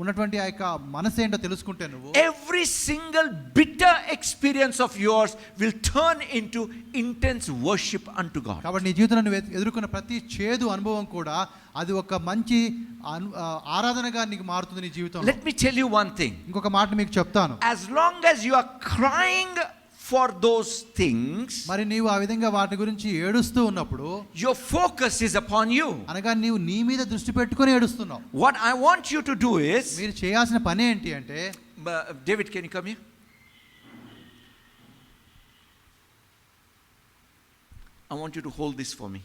ఉన్నటువంటి ఆ యొక్క మనసు ఏంటో తెలుసుకుంటే నువ్వు every single bitter experience of yours will turn into intense worship unto God. కాబట్టి నీ జీవితంలో నువ్వు ఎదుర్కొన్న ప్రతి చేదు అనుభవం కూడా అది ఒక మంచి ఆరాధనగా నీకు మారుతుంది నీ జీవితంలో. Let me tell you one thing. ఇంకొక మాట మీకు చెప్తాను. As long as you are crying for those things, మరి నీవు ఆ విధంగా వాటి గురించి ఏడుస్తూ ఉన్నప్పుడు your focus is upon you. అనగా నీవు నీ మీద దృష్టి పెట్టుకొని ఏడుస్తున్నావు. What I want you to do is, మీరు చేయాల్సిన పని ఏంటి అంటే, David, can you come here? I want you to hold this for me.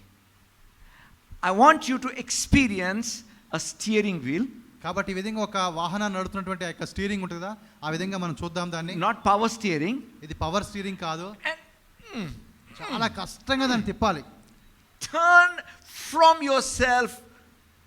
I want you to experience a steering wheel. కాబట్టి ఈ విధంగా ఒక వాహనాన్ని నడుపుతున్నటువంటి యొక్క స్టీరింగ్ ఉంటుంది కదా, ఆ విధంగా మనం చూద్దాం దాన్ని. Not power steering. ఇది పవర్ స్టీరింగ్ కాదు, And, చాలా కష్టంగా దాన్ని తిప్పాలి. turn from yourself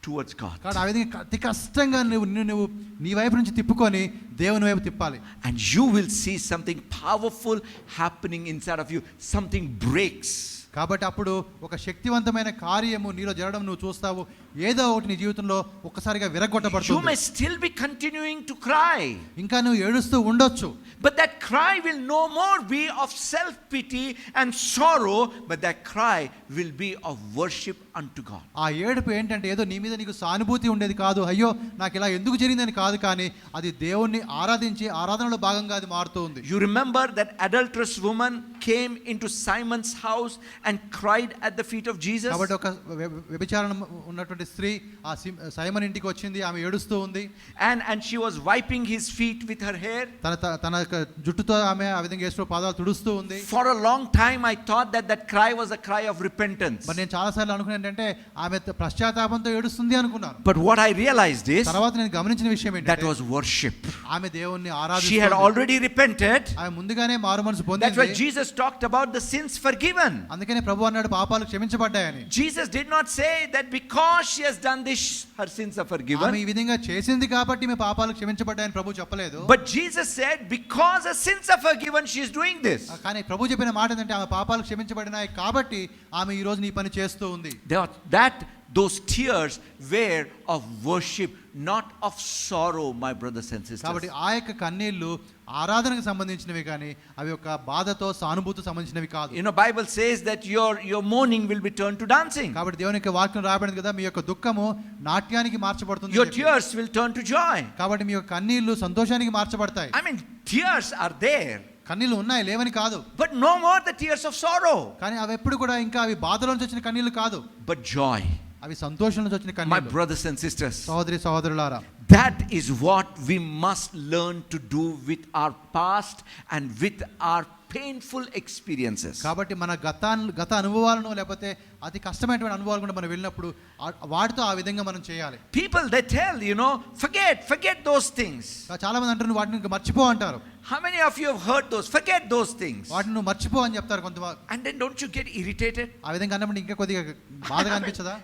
towards God. కాబట్టి ఆ విధంగా అతి కష్టంగా నువ్వు నీ వైపు నుంచి తిప్పుకొని దేవుని వైపు తిప్పాలి. And you will see something powerful happening inside of you. Something breaks. కాబట్టి అప్పుడు ఒక శక్తివంతమైన కార్యము నీలో జరగడం నువ్వు చూస్తావు. ఏదో ఒకటి నీ జీవితంలో ఒక్కసారిగా You విరగొట్టబడుతుంది. may still be continuing to cry, ఇంకా నువ్వు ఏడుస్తూ ఉండొచ్చు, but that cry will no more be of self-pity and sorrow, but that cry will be of worship unto God. ఆ ఏడుపు ఏంటంటే ఏదో నీ మీద నీకు సానుభూతి ఉండేది కాదు, అయ్యో నాకు ఇలా ఎందుకు జరిగిందని కాదు, కానీ అది దేవుణ్ణి ఆరాధించి ఆరాధనలో భాగంగా అది మారుతూ ఉంది. You remember that adulterous woman came into Simon's house and cried at the feet of Jesus? కాబట్టి ఒక వ్యభిచారం ఉన్నటువంటి స్త్రీ ఆ సైమన్ ఇంటికి వచ్చింది, ఆమె ఏడుస్తూ ఉంది. And she was wiping his feet with her hair. తన జుట్టుతో ఆమె ఆ విధంగా యేసు పాదాలు తుడుస్తూ ఉంది. For a long time I thought that cry was a cry of repentance. మరి నేను చాలా సార్లు అనుకున్నాను ఏంటంటే ఆమె పశ్చాత్తాపంతో ఏడుస్తుంది అనుకున్నాను. But what I realized is తర్వాత నేను గమనించిన విషయం that ఏంటంటే was worship. ఆమె దేవుణ్ణి She had ఆరాధిస్తోంది. already repented. ఆమె ముందుగానే మారుమనసు That's why పొందింది. Jesus talked about the sins forgiven. అందుకనే ప్రభు అన్నాడు పాపాలు క్షమించబడ్డాయని. Jesus did not say that because she has done this her sins are ఆమె forgiven. ఈ విధంగా చేసింది కాబట్టి మీ పాపాలు క్షమించబడ్డాయని ప్రభు చెప్పలేదు. But Jesus said because her sins are forgiven she is doing this. కానీ ప్రభు చెప్పిన మాట ఏంటంటే ఆమె పాపాలు క్షమించబడినాయి కాబట్టి ఆమె ఈ రోజు నీ పని చేస్తూ ఉంది. Those tears were of worship, not of sorrow, my brothers and sisters. కాబట్టి ఆ యొక్క కన్నీళ్లు ఆరాధనకు సంబంధించినవి కానీ అవి ఒక బాధతో సానుభూతి సంబంధించినవి కాదు. You know, Bible says that your mourning will be turned to dancing. కాబట్టి దేవుని యొక్క వాక్యం రాయబడింది కదా, మీ యొక్క దుఃఖము నాట్యానికి మార్చబడుతుంది. Your tears will turn to joy. కాబట్టి మీ యొక్క కన్నీళ్లు సంతోషానికి మార్చబడతాయి. I mean, tears are there. కన్నీళ్లు ఉన్నాయి, లేవని కాదు. But no more the tears of sorrow. కానీ అవి ఎప్పుడు కూడా ఇంకా అవి బాధలో నుంచి వచ్చిన కన్నీళ్లు కాదు, But joy. అవి సంతోషం నుంచి వచ్చిన My కన్నీళ్లు. brothers and sisters, సహోదరి సహోదరులారా, that is what we must learn to do with our past and with our painful experiences. కాబట్టి మన గత అనుభవాలను లేకపోతే అతి కష్టమైనటువంటి అనుభవాలు కూడా మనం వెళ్ళినప్పుడు వాటితో ఆ విధంగా మనం చేయాలి. People, they tell, forget those things. చాలా మంది అంటారు నువ్వు వాటిని మర్చిపో అంటారు. How many of you have heard those? Forget those things. వాటిని నువ్వు మర్చిపో అని చెప్తారు కొంతమంది. And then don't you get irritated? ఆ విధంగా అన్నప్పుడు ఇంకా కొద్దిగా బాధగా అనిపించదా?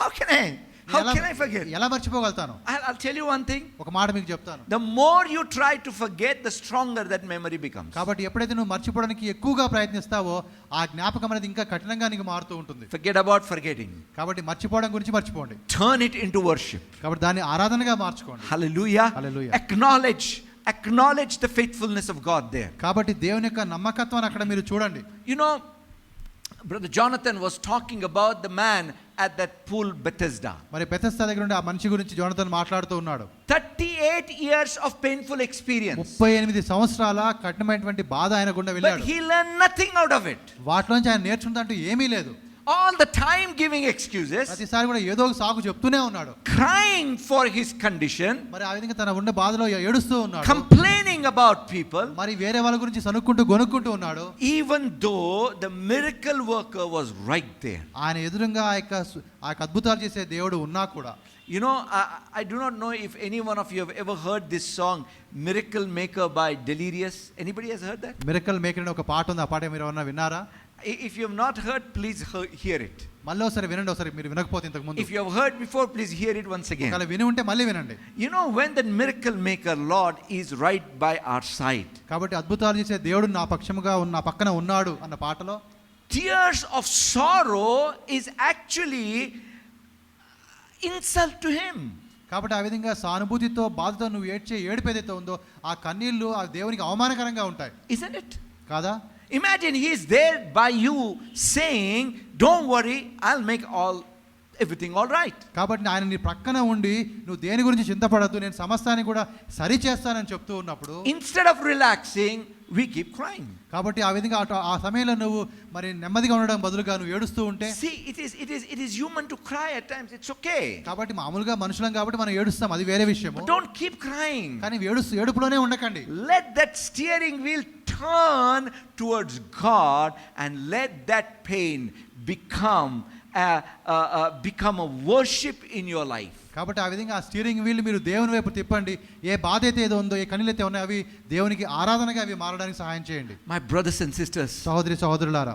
How can I forget? ఎలా మర్చిపోగలుగుతాను? I'll tell you one thing. ఒక మాట మీకు చెప్తాను. The more you try to forget, the stronger that memory becomes. కాబట్టి ఎప్పుడైతే నువ్వు మర్చిపోవడానికి ఎక్కువగా ప్రయత్నిస్తావో ఆ జ్ఞాపకం అనేది ఇంకా కఠినంగా నీకు మారుతూ ఉంటుంది. Forget about forgetting. కాబట్టి మర్చిపోవడం గురించి మర్చిపోండి. Turn it into worship. కాబట్టి దాన్ని ఆరాధనగా మార్చుకోండి. Hallelujah. Hallelujah. Acknowledge the faithfulness of God there. కాబట్టి దేవుని యొక్క నమ్మకత్వాన్ని అక్కడ మీరు చూడండి. Brother Jonathan was talking about the man at that pool Bethesda. మరి బెతెస్దా దగ్గర ఉండే ఆ మనిషి గురించి జోనతన్ మాట్లాడుతూ ఉన్నాడు. 38 years of painful experience. 38 సంవత్సరాల కఠినమైనటువంటి బాధ ఆయన గుండా వెళ్ళాడు. But he learned nothing out of it. వాటిలోంచి ఆయన నేర్చుకుందంటూ ఏమీ లేదు. All the time giving excuses. ప్రతిసారి కూడా ఏదో ఒక సాకు చెప్తూనే ఉన్నాడు. Crying for his condition. మరి ఆ విధంగా తన ఉండే బాధలో ఏడుస్తూ ఉన్నాడు. Complaining about people. మరి వేరే వాళ్ళ గురించి సనుక్కుంటూ గొనుక్కుంటూ ఉన్నాడు. Even though the miracle worker was right there. ఆయన ఎదురుగా ఆ యొక్క అద్భుతాలు చేసే దేవుడు ఉన్నా కూడా. I do not know if any one of you have ever heard this song, Miracle Maker by Delirious. Anybody has heard that? Miracle maker అనే ఒక పాట ఉంది. ఆ పాట మీరు ఏమన్నా విన్నారా? If you have not heard, please hear it. మళ్ళీ ఒకసారి వినండి. ఒకసారి మీరు వినకపోతే ఇంతకు ముందు. If you have heard before, please hear it once again. ఒకవేళ విని ఉంటే మళ్ళీ వినండి. When the miracle maker Lord is right by our side. కాబట్టి అద్భుతాలు చేసే దేవుడు నా పక్షముగా నా పక్కన ఉన్నాడు అన్న పాటలో tears of sorrow is actually insult to him. కాబట్టి ఆ విధంగా సానుభూతితో బాధతో నువ్వు ఏడ్చే ఏడుపు ఏదైతే ఉందో ఆ కన్నీళ్లు ఆ దేవునికి అవమానకరంగా ఉంటాయి. Isn't it? కాదా? Imagine he is there by you saying, don't worry, I'll make everything all right. కాబట్టి ఆయన నీ ప్రక్కన ఉండి నువ్వు దేని గురించి చింతపడద్దు నేను సమస్తాన్ని కూడా సరి చేస్తానని చెప్తూ ఉన్నప్పుడు instead of relaxing we keep crying. కాబట్టి ఆ విధంగా ఆ సమయంలో నువ్వు మరి నెమ్మదిగా ఉండడం బదులుగా నువ్వు ఏడుస్తూ ఉంటే see it is human to cry at times, it's okay. కాబట్టి మామూలుగా మనుషులం కాబట్టి మనం ఏడుస్తాం, అది వేరే విషయం. Don't keep crying. కానీ ఏడుపులోనే ఉండకండి. let that steering wheel turn towards God and let that pain become a worship in your life. కాబట్టి ఆ విధంగా ఆ స్టీరింగ్ వీల్ మీరు దేవుని వైపు తిప్పండి. ఏ బాధ అయితే ఏదో ఉందో ఏ కన్నీళ్ళైతే ఉన్నాయో అవి దేవునికి ఆరాధనగా అవి మారడానికి సహాయం చేయండి. My brothers and sisters, సహోదరులారా,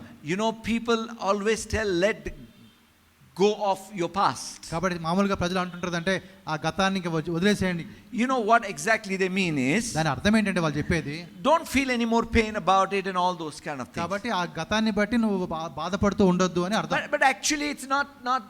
people always tell let go of your past. కాబట్టి మామూలుగా ప్రజలు అంటుంటారు అంటే ఆ గతాన్ని వదిలేసేయండి. What exactly they mean is దాని అర్థం ఏంటంటే వాళ్ళు చెప్పేది don't feel any more pain about it and all those kind of things. కాబట్టి ఆ గతాన్ని బట్టి నువ్వు బాధపడుతూ ఉండొద్దు అని అర్థం. But actually it's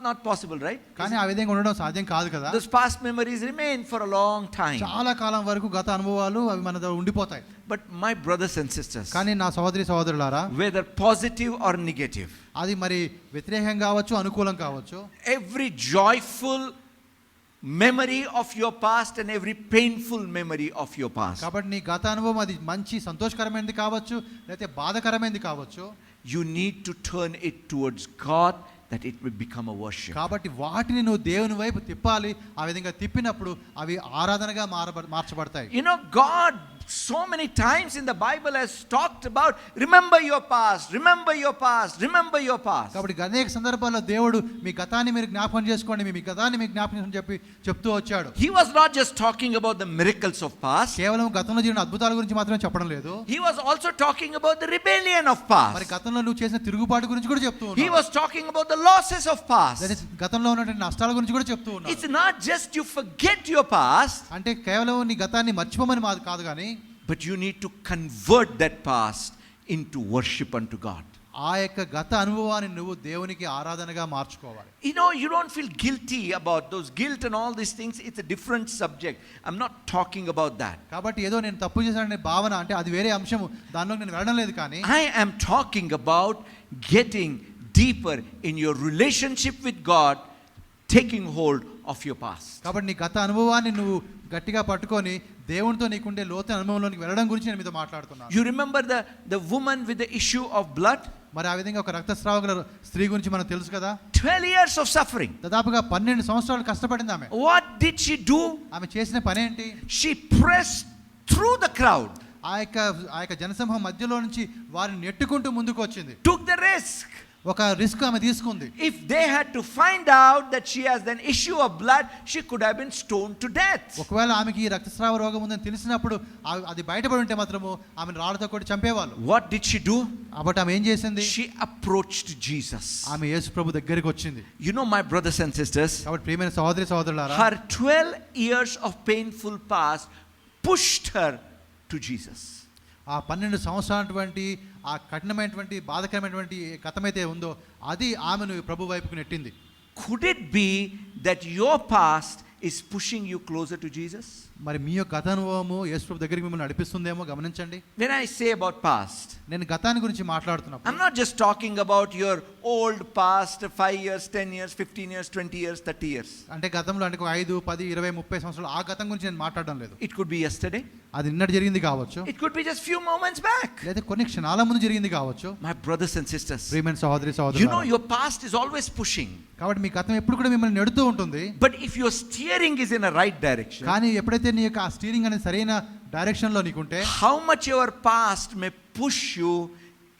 not possible, right? కానీ ఆ విధంగా ఉండడం సాధ్యం కాదు కదా. Those past memories remain for a long time. చాలా కాలం వరకు గత అనుభవాలు అవి మన దగ్గర ఉండిపోతాయి. But my brothers and sisters, కానీ నా సహోదరులారా, whether positive or negative, అది మరి వ్యతిరేకం కావచ్చు అనుకూలం కావచ్చు, every joyful memory of your past and every painful memory of your past, కాబట్టి నీ గత అనుభవం అది మంచి సంతోషకరమైనది కావచ్చు లేకపోతే బాధాకరమైనది కావచ్చు, you need to turn it towards God that it will become a worship. కాబట్టి వాటిని నువ్వు దేవుని వైపు తిప్పాలి. ఆ విధంగా తిప్పినప్పుడు అవి ఆరాధనగా మార్చబడతాయి. God so many times in the Bible has talked about remember your past, remember your past, remember your past. కాబట్టి అనేక సందర్భాల్లో దేవుడు మీ గతాన్ని మీరు జ్ఞాపకం చేసుకోండి, మీ గతాన్ని మీకు జ్ఞాపకం చెప్తూ వచ్చాడు. He was not just talking about the miracles of past. కేవలం గతంలో జరిగిన అద్భుతాల గురించి మాత్రమే చెప్పడం లేదు. He was also talking about the rebellion of past. మరి గతంలో నువ్వు చేసిన తిరుగుబాటు గురించి కూడా చెప్తూ ఉన్నాడు. He was talking about the losses of past. గతంలో ఉన్నటువంటి నష్టాల గురించి కూడా చెప్తూ ఉన్నాడు. It's not just you forget your past, అంటే కేవలం నీ గతాన్ని మర్చిపోమని కాదు కానీ, but you need to convert that past into worship unto God. ఆ యొక్క గత అనుభవాన్ని నువ్వు దేవునికి ఆరాధనగా మార్చుకోవాలి. You don't feel guilty about those guilt and all these things. It's a different subject. I'm not talking about that. కాబట్టి ఏదో నేను తప్పు చేశాననే భావన అంటే అది వేరే అంశము, దానిలో నేను వెళ్ళడం లేదు. కానీ I am talking about getting deeper in your relationship with God, taking hold of your past. కాబట్టి నీ గత అనుభవాన్ని నువ్వు గట్టిగా పట్టుకొని దేవునితో నీకుండే లోతైన అనుభవంలోకి వెళ్ళడం గురించి నేను మీతో మాట్లాడుతున్నాను. You remember the woman with the issue of blood? మరి ఆ విధంగా ఒక రక్తస్రావ స్త్రీ గురించి మనకు తెలుసు కదా. 12 years of suffering. దాదాపుగా 12 సంవత్సరాలు కష్టపడింది ఆమె. What did she do? ఆమె చేసిన పని ఏంటి? She pressed through the crowd. ఆ యొక్క జనసమూహం మధ్యలో నుంచి వారిని నెట్టుకుంటూ ముందుకు వచ్చింది. took the risk. ఒక రిస్క్ ఆమె తీసుకుంది. If they had to find out that she has an issue of blood, she could have been stoned to death. ఒకవేళ ఆమెకి ఈ రక్తస్రావ రోగం ఉందని తెలిసినప్పుడు అది బయటపడి ఉంటే మాత్రము ఆమెను రాళ్ళతో కొట్టి చంపేవాళ్ళు. What did she do? కాబట్టి ఆమె ఏం చేసింది? She approached Jesus. ఆమె యేసు ప్రభు దగ్గరికి వచ్చింది. You know, my brothers and sisters, కాబట్టి ప్రియమైన సహోదరి సహోదరులారా, her 12 years of painful past pushed her to Jesus. ఆ 12 సంవత్సరాలటువంటి ఆ కఠినమైనటువంటి బాధకరమైనటువంటి గతమైతే ఉందో అది ఆమెను ప్రభు వైపుకు నెట్టింది. Could it be that your past is pushing you closer to Jesus? మరి మీ యొక్క గత అనుభవము యేసు ప్రభు దగ్గరికి మిమ్మల్ని నడిపిస్తుందేమో గమనించండి. When I say about past, నేను గతాన్ని గురించి మాట్లాడుతున్నాను. I'm not just talking about your old past, 5 years, 10 years, 15 years, 20 years, 30 years. అంటే గతంలో అంటే 5, 10, 20, 30 సంవత్సరాలు ఆ గతం గురించి నేను మాట్లాడడం లేదు. It could be yesterday. అది నిన్నటి జరిగింది కావచ్చు. It could be just few moments back. లేదా కొన్ని క్షణాల ముందు జరిగింది కావచ్చు. My brothers and sisters, ప్రియమైన సహోదరి you సహోదరులారా, know your past is always pushing. కాబట్టి మీ గతం ఎప్పుడు కూడా మిమ్మల్ని నెడుతూ ఉంటుంది. But if your steering is in a right direction, కానీ ఎప్పుడైతే నీ యొక్క ఆ స్టీరింగ్ అనేది సరైన డైరెక్షన్ లో నీకుంటే, how much your past may push you,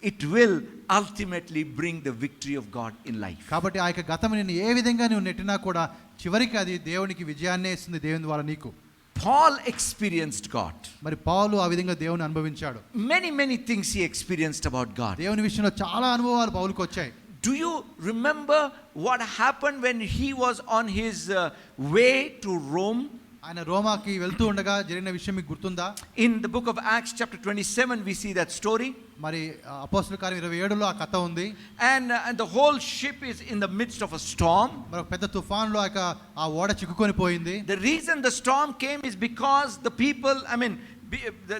it will ultimately bring the victory of God in life. కాబట్టి ఆ యొక్క గతం నిన్ను ఏ విధంగా నువ్వు నెట్టినా కూడా చివరికి అది దేవునికి విజయాన్నే ఇస్తుంది దేవుని ద్వారా నీకు. Paul experienced God. మరి పౌలు ఆ విధంగా దేవుని అనుభవించాడు. Many things he experienced about God. దేవుని విషయంలో చాలా అనుభవాలు పౌలుకు వచ్చాయి. Do you remember what happened when he was on his way to Rome? ఆయన రోమాకి వెళ్తూ ఉండగా జరిగిన విషయం మీకు గుర్తుందా? In the book of Acts chapter 27 we see that story. మరి అపోస్తలుల కార్యం 27లో ఆ కథ ఉంది. And the whole ship is in the midst of a storm. మరి ఒక పెద్ద తుఫాన్లో ఆ ఓడ చిక్కుకొని పోయింది. The reason the storm came is because the people,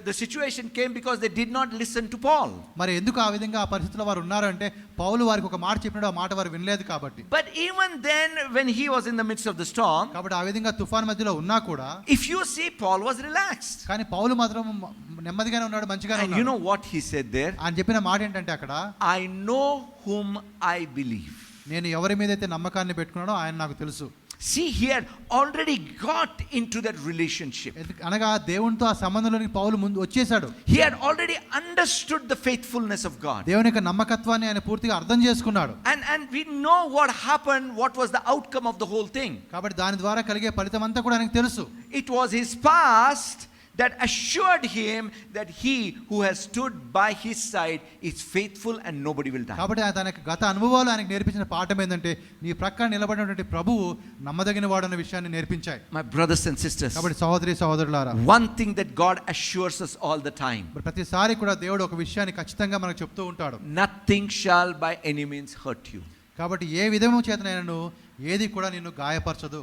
the situation came because they did not listen to Paul. మరి ఎందుకు ఆ విధంగా ఆ పరిస్థితిలో వారు ఉన్నారంటే పౌలు వారికి ఒక మాట చెప్పినాడు, ఆ మాట వారు వినలేదు కాబట్టి. But even then when he was in the midst of the storm, కాబట్టి ఆ విధంగా తుఫాన్ మధ్యలో ఉన్నా కూడా if you see, Paul was relaxed. కానీ పౌలు మాత్రం నెమ్మదిగానే ఉన్నాడు, మంచిగానే And you ఉన్నాడు. know what he said there? ఆయన చెప్పిన మాట ఏంటంటే అక్కడ, I know whom I believe. నేను ఎవరి మీద అయితే నమ్మకాన్ని పెట్టుకున్నాడో ఆయన నాకు తెలుసు. See, he had already got into that relationship. అనగా దేవునితో ఆ సంబంధంలోకి పౌలు ముందు వచ్చేసాడు. He had already understood the faithfulness of God. దేవుని యొక్క నమ్మకత్వాన్ని ఆయన పూర్తిగా అర్థం చేసుకున్నాడు. And we know what happened, what was the outcome of the whole thing. కాబట్టి దాని ద్వారా కలిగే ఫలితం అంతా కూడా ఆయనకు తెలుసు. It was his past that assured him that he who has stood by his side is faithful and nobody will die. కాబట్టి తన గత అనుభవాలు ఆయనకు నేర్పించిన పాఠం ఏంటంటే నీ ప్రక్కన నిలబడినటువంటి ప్రభువు నమ్మదగిన వాడు అన్న విషయాన్ని నేర్పించాయి. My brothers and sisters, కాబట్టి సహోదరి సహోదరులారా, one thing that God assures us all the time, ప్రతిసారి కూడా దేవుడు ఒక విషయాన్ని ఖచ్చితంగా మనకు చెప్తూ ఉంటాడు. nothing shall by any means hurt you. కాబట్టి ఏ విధము చేతనైనను ఏది కూడా నిన్ను గాయపరచదు.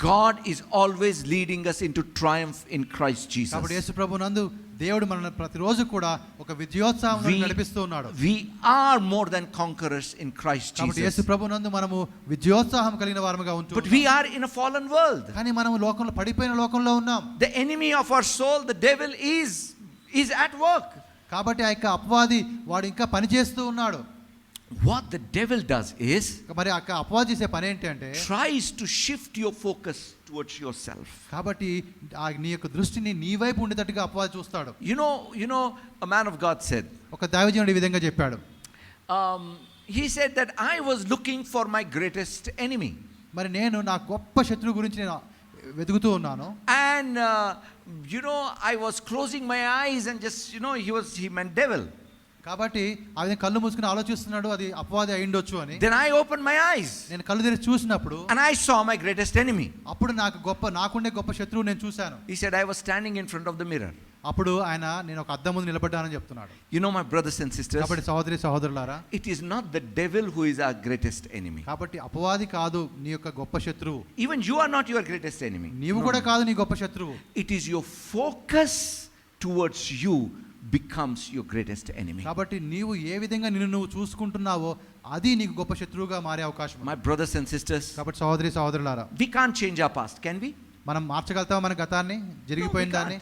God is always leading us into triumph in Christ Jesus. కాబట్టి యేసు ప్రభునందు దేవుడు మనల్ని ప్రతిరోజు కూడా ఒక విజయోత్సవంలో నడిపిస్తూ ఉన్నాడు. We are more than conquerors in Christ Jesus. కాబట్టి యేసు ప్రభునందు మనము విజయోత్సాహం కలిగిన వారముగా ఉంటూ, But we are in a fallen world. కానీ మనము లోకంలో పడిపోయిన లోకంలో ఉన్నాం. The enemy of our soul, the devil, is at work. కాబట్టి ఆ యొక్క అపవాది వాడు ఇంకా పని చేస్తూ ఉన్నాడు. What the devil does is, మరి ఆ అపవాది చేసే పని ఏంటి అంటే, tries to shift your focus towards yourself. కాబట్టి నీ యొక్క దృష్టిని నీ వైపు ఉండేటట్టుగా అపవాది చూస్తాడు. You know a man of God said, ఒక దైవజనుడు ఈ విధంగా చెప్పాడు. He said that I was looking for my greatest enemy. మరి నేను నా గొప్ప శత్రువు గురించి నేను వెతుకుతూ ఉన్నాను. And I was closing my eyes and just he meant devil. కాబట్టి ఆ విధంగా కళ్ళు మూసుకుని ఆలోచిస్తున్నాడు, అది అపవాది అయ్యుండొచ్చు అని. Then I opened my eyes. నేను కళ్ళు తెరిచి చూసినప్పుడు and I saw my greatest enemy. అప్పుడు నాకుండే గొప్ప శత్రువు నేను చూశాను. He said I was standing in front of the mirror. అప్పుడు ఆయన నేను ఒక అద్దం ముందు నిలబడ్డానని చెప్తున్నాడు. My brothers and sisters, కాబట్టి సహోదరి సహోదరులారా, it is not the devil who is our greatest enemy. కాబట్టి అపవాది కాదు నీ యొక్క గొప్ప శత్రువు. Even you are not your greatest enemy. నీవు కూడా కాదు నీ గొప్ప శత్రువు. It is your focus towards you becomes your greatest enemy. కాబట్టి నీవు ఏ విధంగా నిన్ను చూసుకుంటున్నావో అది నీకు గొప్ప శత్రువుగా మారే అవకాశం ఉంది. My brothers and sisters, కాబట్టి సహోదరి సహోదరులారా, we can't change our past, can we? మనం మార్చగలుగుతామా మన గతాన్ని, జరిగిపోయిన దాన్ని?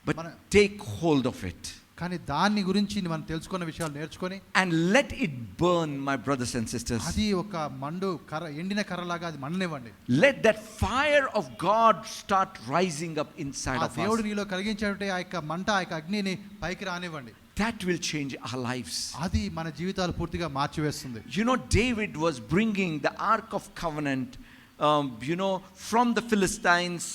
But take hold of it. కానీ దాన్ని గురించి మనం తెలుసుకున్న విషయాలు నేర్చుకొని and let it burn, my brothers and sisters. అది ఒక మండు కర్ర, ఎండిన కర్రలాగా అది మండనివ్వండి. Let that fire of God start rising up inside ఆ of దేవుడు us. నీలో కలిగించేటువంటి ఆ యొక్క మంట, ఆ యొక్క అగ్నిని పైకి రానివ్వండి. That will change our lives. అది మన జీవితాలు పూర్తిగా మార్చివేస్తుంది. You know, David was bringing the Ark of Covenant, from the Philistines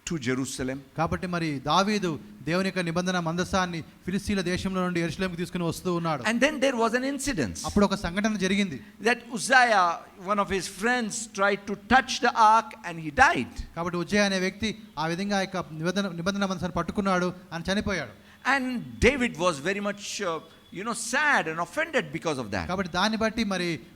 to Jerusalem. కాబట్టి మరి దావీదు దేవుని యొక్క నిబంధన మందసాన్ని ఫిలిస్తీన్ల దేశంలో నుండి యెరూషలేముకు తీసుకుని వస్తూ ఉన్నాడు. And then there was an incident. అప్పుడు ఒక సంఘటన జరిగింది. That Uzziah, one of his friends, tried to touch the ark and he died. కాబట్టి ఉజ్జయ అనే వ్యక్తి ఆ విధంగా ఆ యొక్క నిబంధన మందసాన్ని పట్టుకున్నాడు అని చనిపోయాడు. And David was very much sad and offended because of that. కాబట్టి దాన్ని బట్టి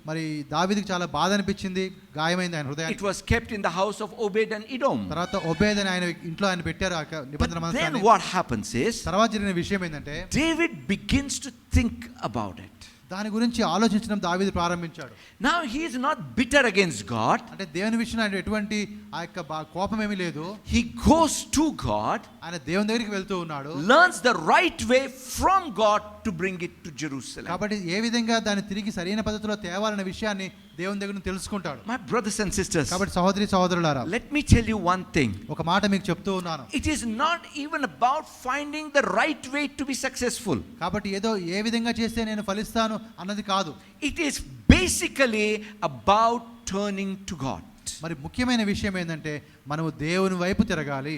మరి దావీదుకి చాలా బాధ అనిపించింది, గాయమైంది ఆయన It హృదయానికి. was kept in the house of Obed and Edom. తర్వాత ఒబేద్ అని ఆయన ఇంట్లో ఆయన పెట్టారు ఆ నిబంధన But then మందసాన్ని. what happens is, తర్వాత జరిగిన విషయం ఏంటంటే David begins to think about it. దాని గురించి ఆలోచించడం దావీదు ప్రారంభించాడు. Now he is not bitter against God. అంటే దేవుని విషయంలో ఆయన ఎటువంటి ఆ యొక్క కోపం ఏమీ లేదు. He goes to God, ఆయన దేవుని దగ్గరికి వెళ్తూ ఉన్నాడు. learns the right way from God to bring it to Jerusalem. కాబట్టి ఏ విధంగా దాన్ని తిరిగి సరైన పద్ధతిలో తేవాలనే విషయాన్ని దేవుని దగ్గర నుంచి తెలుసుకుంటాడు. My brothers and sisters, కాబట్టి సహోదరి సహోదరులారా, let me tell you one thing. ఒక మాట మీకు చెప్తూ ఉన్నాను. It is not even about finding the right way to be successful. కాబట్టి ఏదో ఏ విధంగా చేస్తే నేను ఫలిస్తాను అన్నది కాదు. It is basically about turning to God. మరి ముఖ్యమైన విషయం ఏంటంటే మనము దేవుని వైపు తిరగాలి.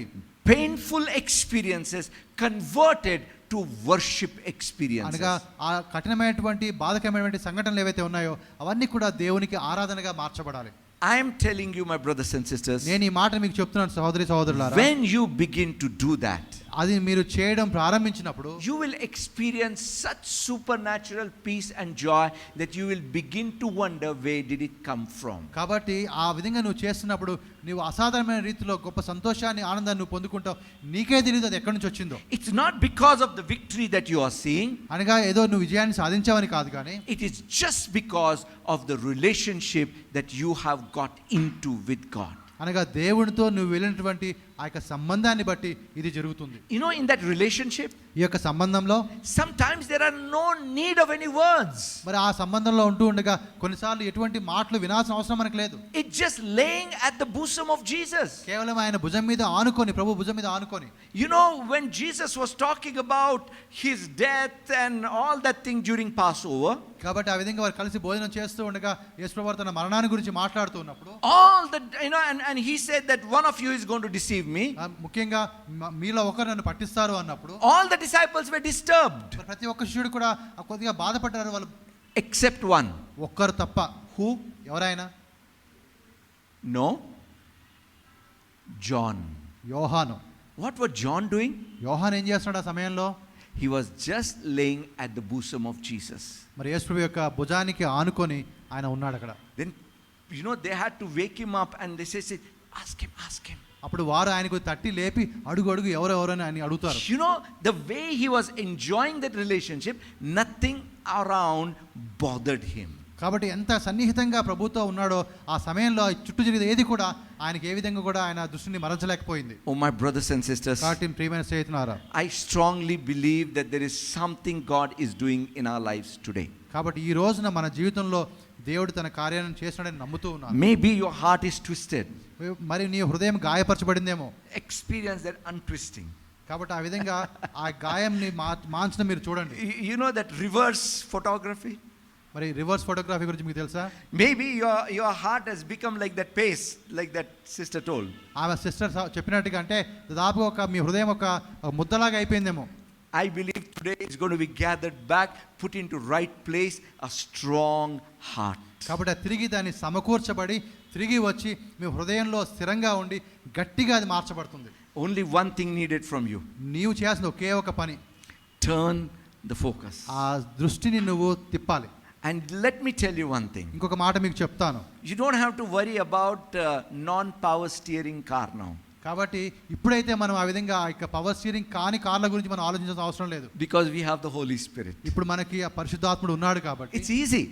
Painful experiences converted to worship experiences. అనగా ఆ కఠినమైనటువంటి బాధకరమైనటువంటి సంఘటనలు ఏవైతే ఉన్నాయో అవన్నీ కూడా దేవునికి ఆరాధనగా మార్చబడాలి. I am telling you, my brothers and sisters, నేను ఈ మాట మీకు చెప్తున్నాను సహోదరి సహోదరులారా, when you begin to do that, అది మీరు చేయడం ప్రారంభించినప్పుడు you will experience such supernatural peace and joy that you will begin to wonder where did it come from. కాబట్టి ఆ విధంగా నువ్వు చేస్తున్నప్పుడు నువ్వు అసాధారణమైన రీతిలో గొప్ప సంతోషాన్ని, ఆనందాన్ని నువ్వు పొందుకుంటావు. నీకే తెలియదు అది ఎక్కడి నుంచి వచ్చిందో. It's not because of the victory that you are seeing. అనగా ఏదో నువ్వు విజయాన్ని సాధించావని కాదు, కానీ It is just because of the relationship that you have got into with God. అనగా దేవునితో నువ్వు వెళ్ళినటువంటి ఆ యొక్క సంబంధాన్ని బట్టి ఇది జరుగుతుంది. You know, in that relationship, ఈ యొక్క సంబంధంలో sometimes there are no need of any words. మరి ఆ సంబంధంలో ఉంటూ ఉండగా కొన్నిసార్లు ఎటువంటి మాటలు వినాల్సిన అవసరం మనకు లేదు. It's just laying at the bosom of Jesus. కేవలం ఆయన భుజం మీద ఆనుకొని, ప్రభు భుజం మీద ఆనుకొని. You know, when Jesus was talking about his death and all that thing during Passover, కాబట్టి ఆ విధంగా వారు కలిసి భోజనం చేస్తూ ఉండగా యేసు ప్రభువు తన మరణాన్ని గురించి మాట్లాడుతూ ఉన్నప్పుడు all that, and he said that one of you is going to deceive me. ముఖ్యంగా మీలో ఒకరు నన్ను పట్టిస్తారు అన్నప్పుడు All the disciples were disturbed ప్రతి ఒక్క శిష్యుడు కూడా కొద్దిగా బాధపడ్డారు వాళ్ళు, except one. ఒక్కరు తప్ప. Who? ఎవరైనా? No. John. యోహాను. What was John doing? యోహాను ఏం చేస్తున్నాడు ఆ సమయంలో? He was just laying at the bosom of Jesus. మరి యేసు ప్రభు యొక్క భుజానికి ఆనుకొని ఆయన ఉన్నాడు అక్కడ. Then they had to wake him up and they said, ask him. అప్పుడు వారు ఆయనకు తట్టి లేపి అడుగు ఎవరెవరని ఆయన అడుగుతారు. The way he was enjoying that relationship, nothing around bothered him. కాబట్టి ఎంత సన్నిహితంగా ప్రభుతో ఉన్నాడో ఆ సమయంలో చుట్టూ జరిగేది ఏది కూడా ఆయనకి ఏ విధంగా కూడా ఆయన దృష్టిని మరల్చలేకపోయింది. Oh, my brothers and sisters, కాబట్టి ప్రియమైన స్నేహితులారా, I strongly believe that there is something God is doing in our lives today. కాబట్టి ఈ రోజున మన జీవితంలో దేవుడు తన కార్యాలను చేస్తున్నాడని నమ్ముతూ ఉన్నాను. Maybe your heart is twisted. మరి నీ హృదయం గాయపరచబడిందేమో. Experience that untwisting. కాబట్టి ఆ విధంగా ఆ గాయంని మాంచడం మీరు చూడండి. You know that reverse photography? మరి రివర్స్ ఫోటోగ్రఫీ గురించి మీకు తెలుసా? Maybe your heart has become like that paste, like that sister told. ఆమె సిస్టర్ చెప్పినట్టుగా అంటే దాదాపుగా మీ హృదయం ఒక ముద్దలాగా అయిపోయిందేమో. I believe today it's going to be gathered back, put into right place, a strong heart. కాబట్టి తిరిగి దాన్ని సమకూర్చబడి తిరిగి వచ్చి మీ హృదయంలో స్థిరంగా ఉండి గట్టిగా అది మార్చబడుతుంది. Only one thing needed from you. నీవు చేయాల్సిన ఒకే ఒక పని, turn the focus. ఆ దృష్టిని నువ్వు తిప్పాలి. And let me tell you one thing. ఇంకొక మాట మీకు చెప్తాను. You don't have to worry about non-power steering car now. కాబట్టి ఇప్పుడైతే మనం ఆ విధంగా ఆ యొక్క పవర్ స్టీరింగ్ కాని కార్ల గురించి మనం ఆలోచించాల్సిన అవసరం లేదు. Because we have the Holy Spirit. ఇప్పుడు మనకి ఆ పరిశుద్ధాత్ముడు ఉన్నాడు కాబట్టి it's easy.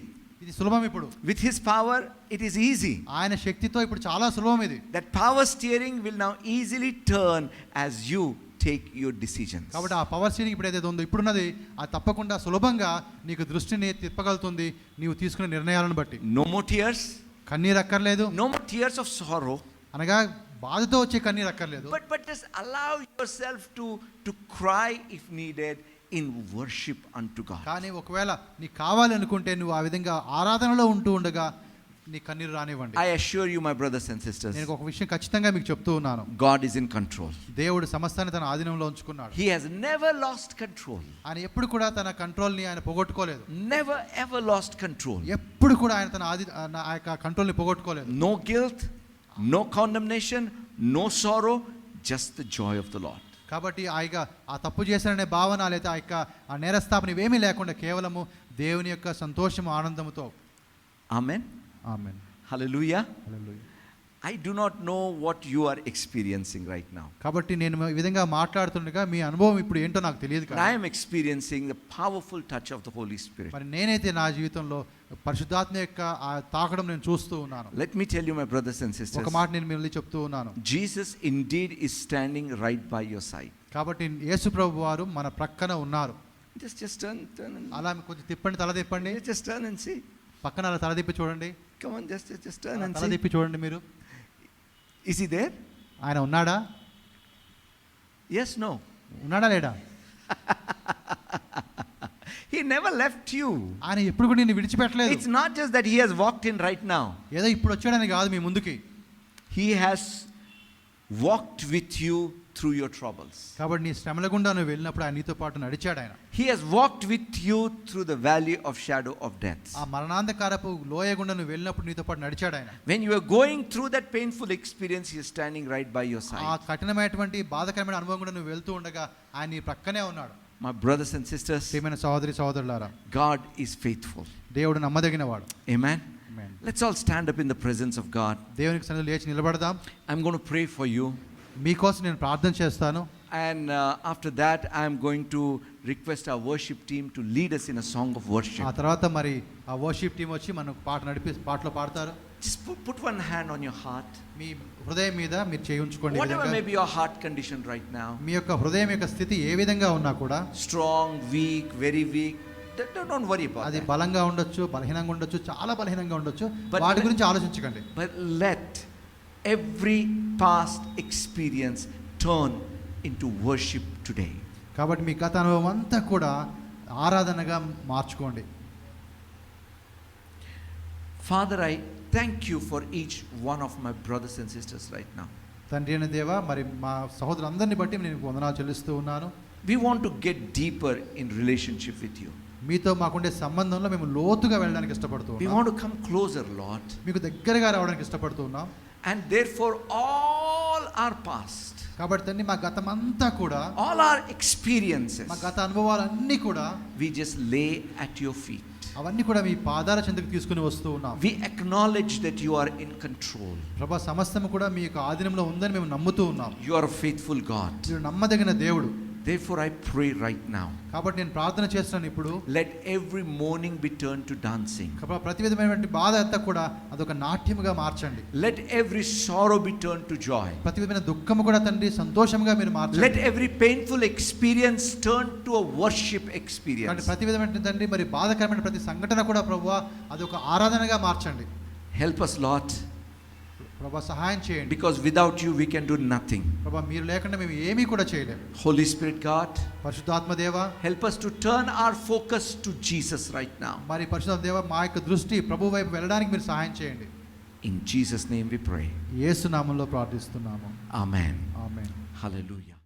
ఇది సులభం. ఇప్పుడు with his power it is easy. ఆయన శక్తితో ఇప్పుడు చాలా సులభం ఇది. That power steering will now easily turn as you take your decisions. కాబట్టి ఆ పవర్ సీలింగ్ ఇప్పుడు ఏదైతే ఉందో ఇప్పుడున్నది అది తప్పకుండా సులభంగా నీకు దృష్టిని తిప్పగలుగుతుంది నీవు తీసుకునే నిర్ణయాలను బట్టి. No more tears. కన్నీరు అక్కర్లేదు. No more tears of sorrow. అనగా బాధతో వచ్చే కన్నీరు అక్కర్లేదు. But just allow yourself to cry if needed in worship unto God. కానీ ఒకవేళ నీకు కావాలి అనుకుంటే నువ్వు ఆ విధంగా ఆరాధనలో ఉంటూ ఉండగా నీ కన్నీరు రానివ్వండి. I assure you, my brothers and sisters, నేను ఒక విషయం ఖచ్చితంగా మీకు చెప్తూ ఉన్నాను. God is in control. దేవుడు సమస్తాన్ని తన ఆధీనంలో ఉంచుకున్నాడు. He has never lost control. ఆయన ఎప్పుడు కూడా తన కంట్రోల్ని ఆయన పోగొట్టుకోలేదు. Never ever lost control. ఎప్పుడు కూడా ఆయన తన ఆ యొక్క కంట్రోల్ని పోగొట్టుకోలేదు. No guilt, no condemnation, no sorrow, just the joy of the Lord. కాబట్టి ఆ తప్పు చేశాననే భావన లేదా ఆ నేరస్థాపన ఇవేమీ లేకుండా కేవలము దేవుని యొక్క సంతోషము ఆనందముతో. Amen. Amen. Hallelujah. Hallelujah. I do not know what you are experiencing right now. కాబట్టి నేను ఈ విధంగా మాట్లాడుతుండగా మీ అనుభవం ఇప్పుడు ఏంటో నాకు తెలియదు But I am experiencing the powerful touch of the Holy Spirit. మరి నేనైతే నా జీవితంలో పరిశుద్ధాత్మ యొక్క ఆ తాకడం నేను చూస్తూ ఉన్నాను. Let me tell you, my brothers and sisters, ఒక మాట నేను మిమ్మల్ని చెప్తూ ఉన్నాను. Jesus indeed is standing right by your side. కాబట్టి యేసు ప్రభు వారు మన ప్రక్కన ఉన్నారు. Just turn and అలా కొంచెం తిప్పండి, తల తిప్పండి. just turn and see. పక్కన అలా తల తిప్పి చూడండి. Come on, just turn and తల see. తిప్పి చూడండి మీరు. Is he there? ఆయన ఉన్నాడా? Yes, no. ఉన్నాడా లేడా? He never left you. ఆయన ఎప్పుడు కూడా నిన్ను విడిచిపెట్టలేదు. It's not just that he has walked in right now. ఏదో ఇప్పుడు వచ్చాడని కాదు మీ ముందుకి. He has walked with you through your troubles. కాబట్టి నీ శ్రమల గుండా నువ్వు వెళ్ళినప్పుడు ఆయన నీతో పాటు నడిచాడు ఆయన. He has walked with you through the valley of shadow of death. ఆ మరణాంధకారపు లోయ గుండా నువ్వు వెళ్ళినప్పుడు నీతో పాటు నడిచాడు ఆయన. When you are going through that painful experience, he is standing right by your ఆ side. కఠినమైనటువంటి బాధకరమైన అనుభవం కూడా నువ్వు వెళ్తూ ఉండగా ఆయన నీ ప్రక్కనే ఉన్నాడు. My brothers and sisters, ప్రియమైన సహోదరులారా, God is faithful. దేవుడు నమ్మదగినవాడు. Amen. Amen. Let's all stand up in the presence of God. దేవునికి సన్నిధిలో లేచి నిలబడదాం. I'm going to pray for you. మీకోసం నేను ప్రార్థన చేస్తాను. And after that, I am going to request our worship team to lead us in a song of worship. ఆ తర్వాత మరి ఆ వర్షిప్ టీం వచ్చి మనకు పాటలో పాడతారు. Just put one hand on your heart. మీ హృదయం మీద మీరు చేయి ఉంచుకోండి. Whatever may be your heart condition right now. మీ యొక్క హృదయం యొక్క స్థితి ఏ విధంగా ఉన్నా కూడా, Strong, weak, very weak. Don't worry about అది that. బలంగా ఉండొచ్చు, బలహీనంగా ఉండొచ్చు, చాలా బలహీనంగా ఉండొచ్చు. But వాటి గురించి ఆలోచించకండి. But let every past experience turn into worship today. కాబట్టి మీ గత అనుభవం అంతా కూడా ఆరాధనగా మార్చుకోండి. Father, I thank you for each one of my brothers and sisters right now. తండ్రి అయిన దేవా, మరి మా సహోదరులందరినీ బట్టి నేను వందనాలు చెల్లిస్తూ ఉన్నాను. We want to get deeper in relationship with you. మీతో మాకుండే సంబంధంలో మేము లోతుగా వెళ్ళడానికి ఇష్టపడుతూ We ఉన్నాం. want to come closer, Lord. మీకు దగ్గరగా రావడానికి ఇష్టపడుతూ ఉన్నాం. And therefore all our past, కాబట్టి తండ్రి మా గతమంతా కూడా, all our experiences, మా గత అనుభవాలన్నీ కూడా we just lay at your feet. అవన్నీ కూడా మీ పాదాల చెంతకు తీసుకుని వస్తూ ఉన్నాం. We acknowledge that you are in control. ప్రభా, సమస్తము కూడా మీ యొక్క ఆధీనంలో ఉందని మేము నమ్ముతూ ఉన్నాం. You are a faithful God. మీరు నమ్మదగిన దేవుడు. Therefore I pray right now, కాబట్టి నేను ప్రార్థన చేస్తున్నాను ఇప్పుడు. let every mourning be turned to dancing. ప్రభా, ప్రతి విధమైనటువంటి బాధ అంతా కూడా అదొక నాట్యముగా మార్చండి. Let every sorrow be turned to joy. ప్రతి విధమైన దుఃఖము కూడా తండ్రి సంతోషంగా మీరు మార్చండి. Let every painful experience turn to a worship experience. కాబట్టి ప్రతి విధమైన తండ్రి మరి బాధకరమైన ప్రతి సంఘటన కూడా ప్రభువా అదొక ఆరాధనగా మార్చండి. Help us, Lord, ప్రభా సహాయం చేయండి. because without you we can do nothing. ప్రభా, మీరు లేకుండా మేము ఏమీ కూడా చేయలేము. Holy Spirit God, పరిశుద్ధాత్మ దేవా, help us to turn our focus to Jesus right now. మరి పరిశుద్ధాత్మ దేవా, మా యొక్క దృష్టి ప్రభు వైపు వెళ్ళడానికి మీరు సహాయం చేయండి. In Jesus' name we pray. యేసు నామములో ప్రార్థిస్తున్నాము. Amen. ఆమేన్. Hallelujah.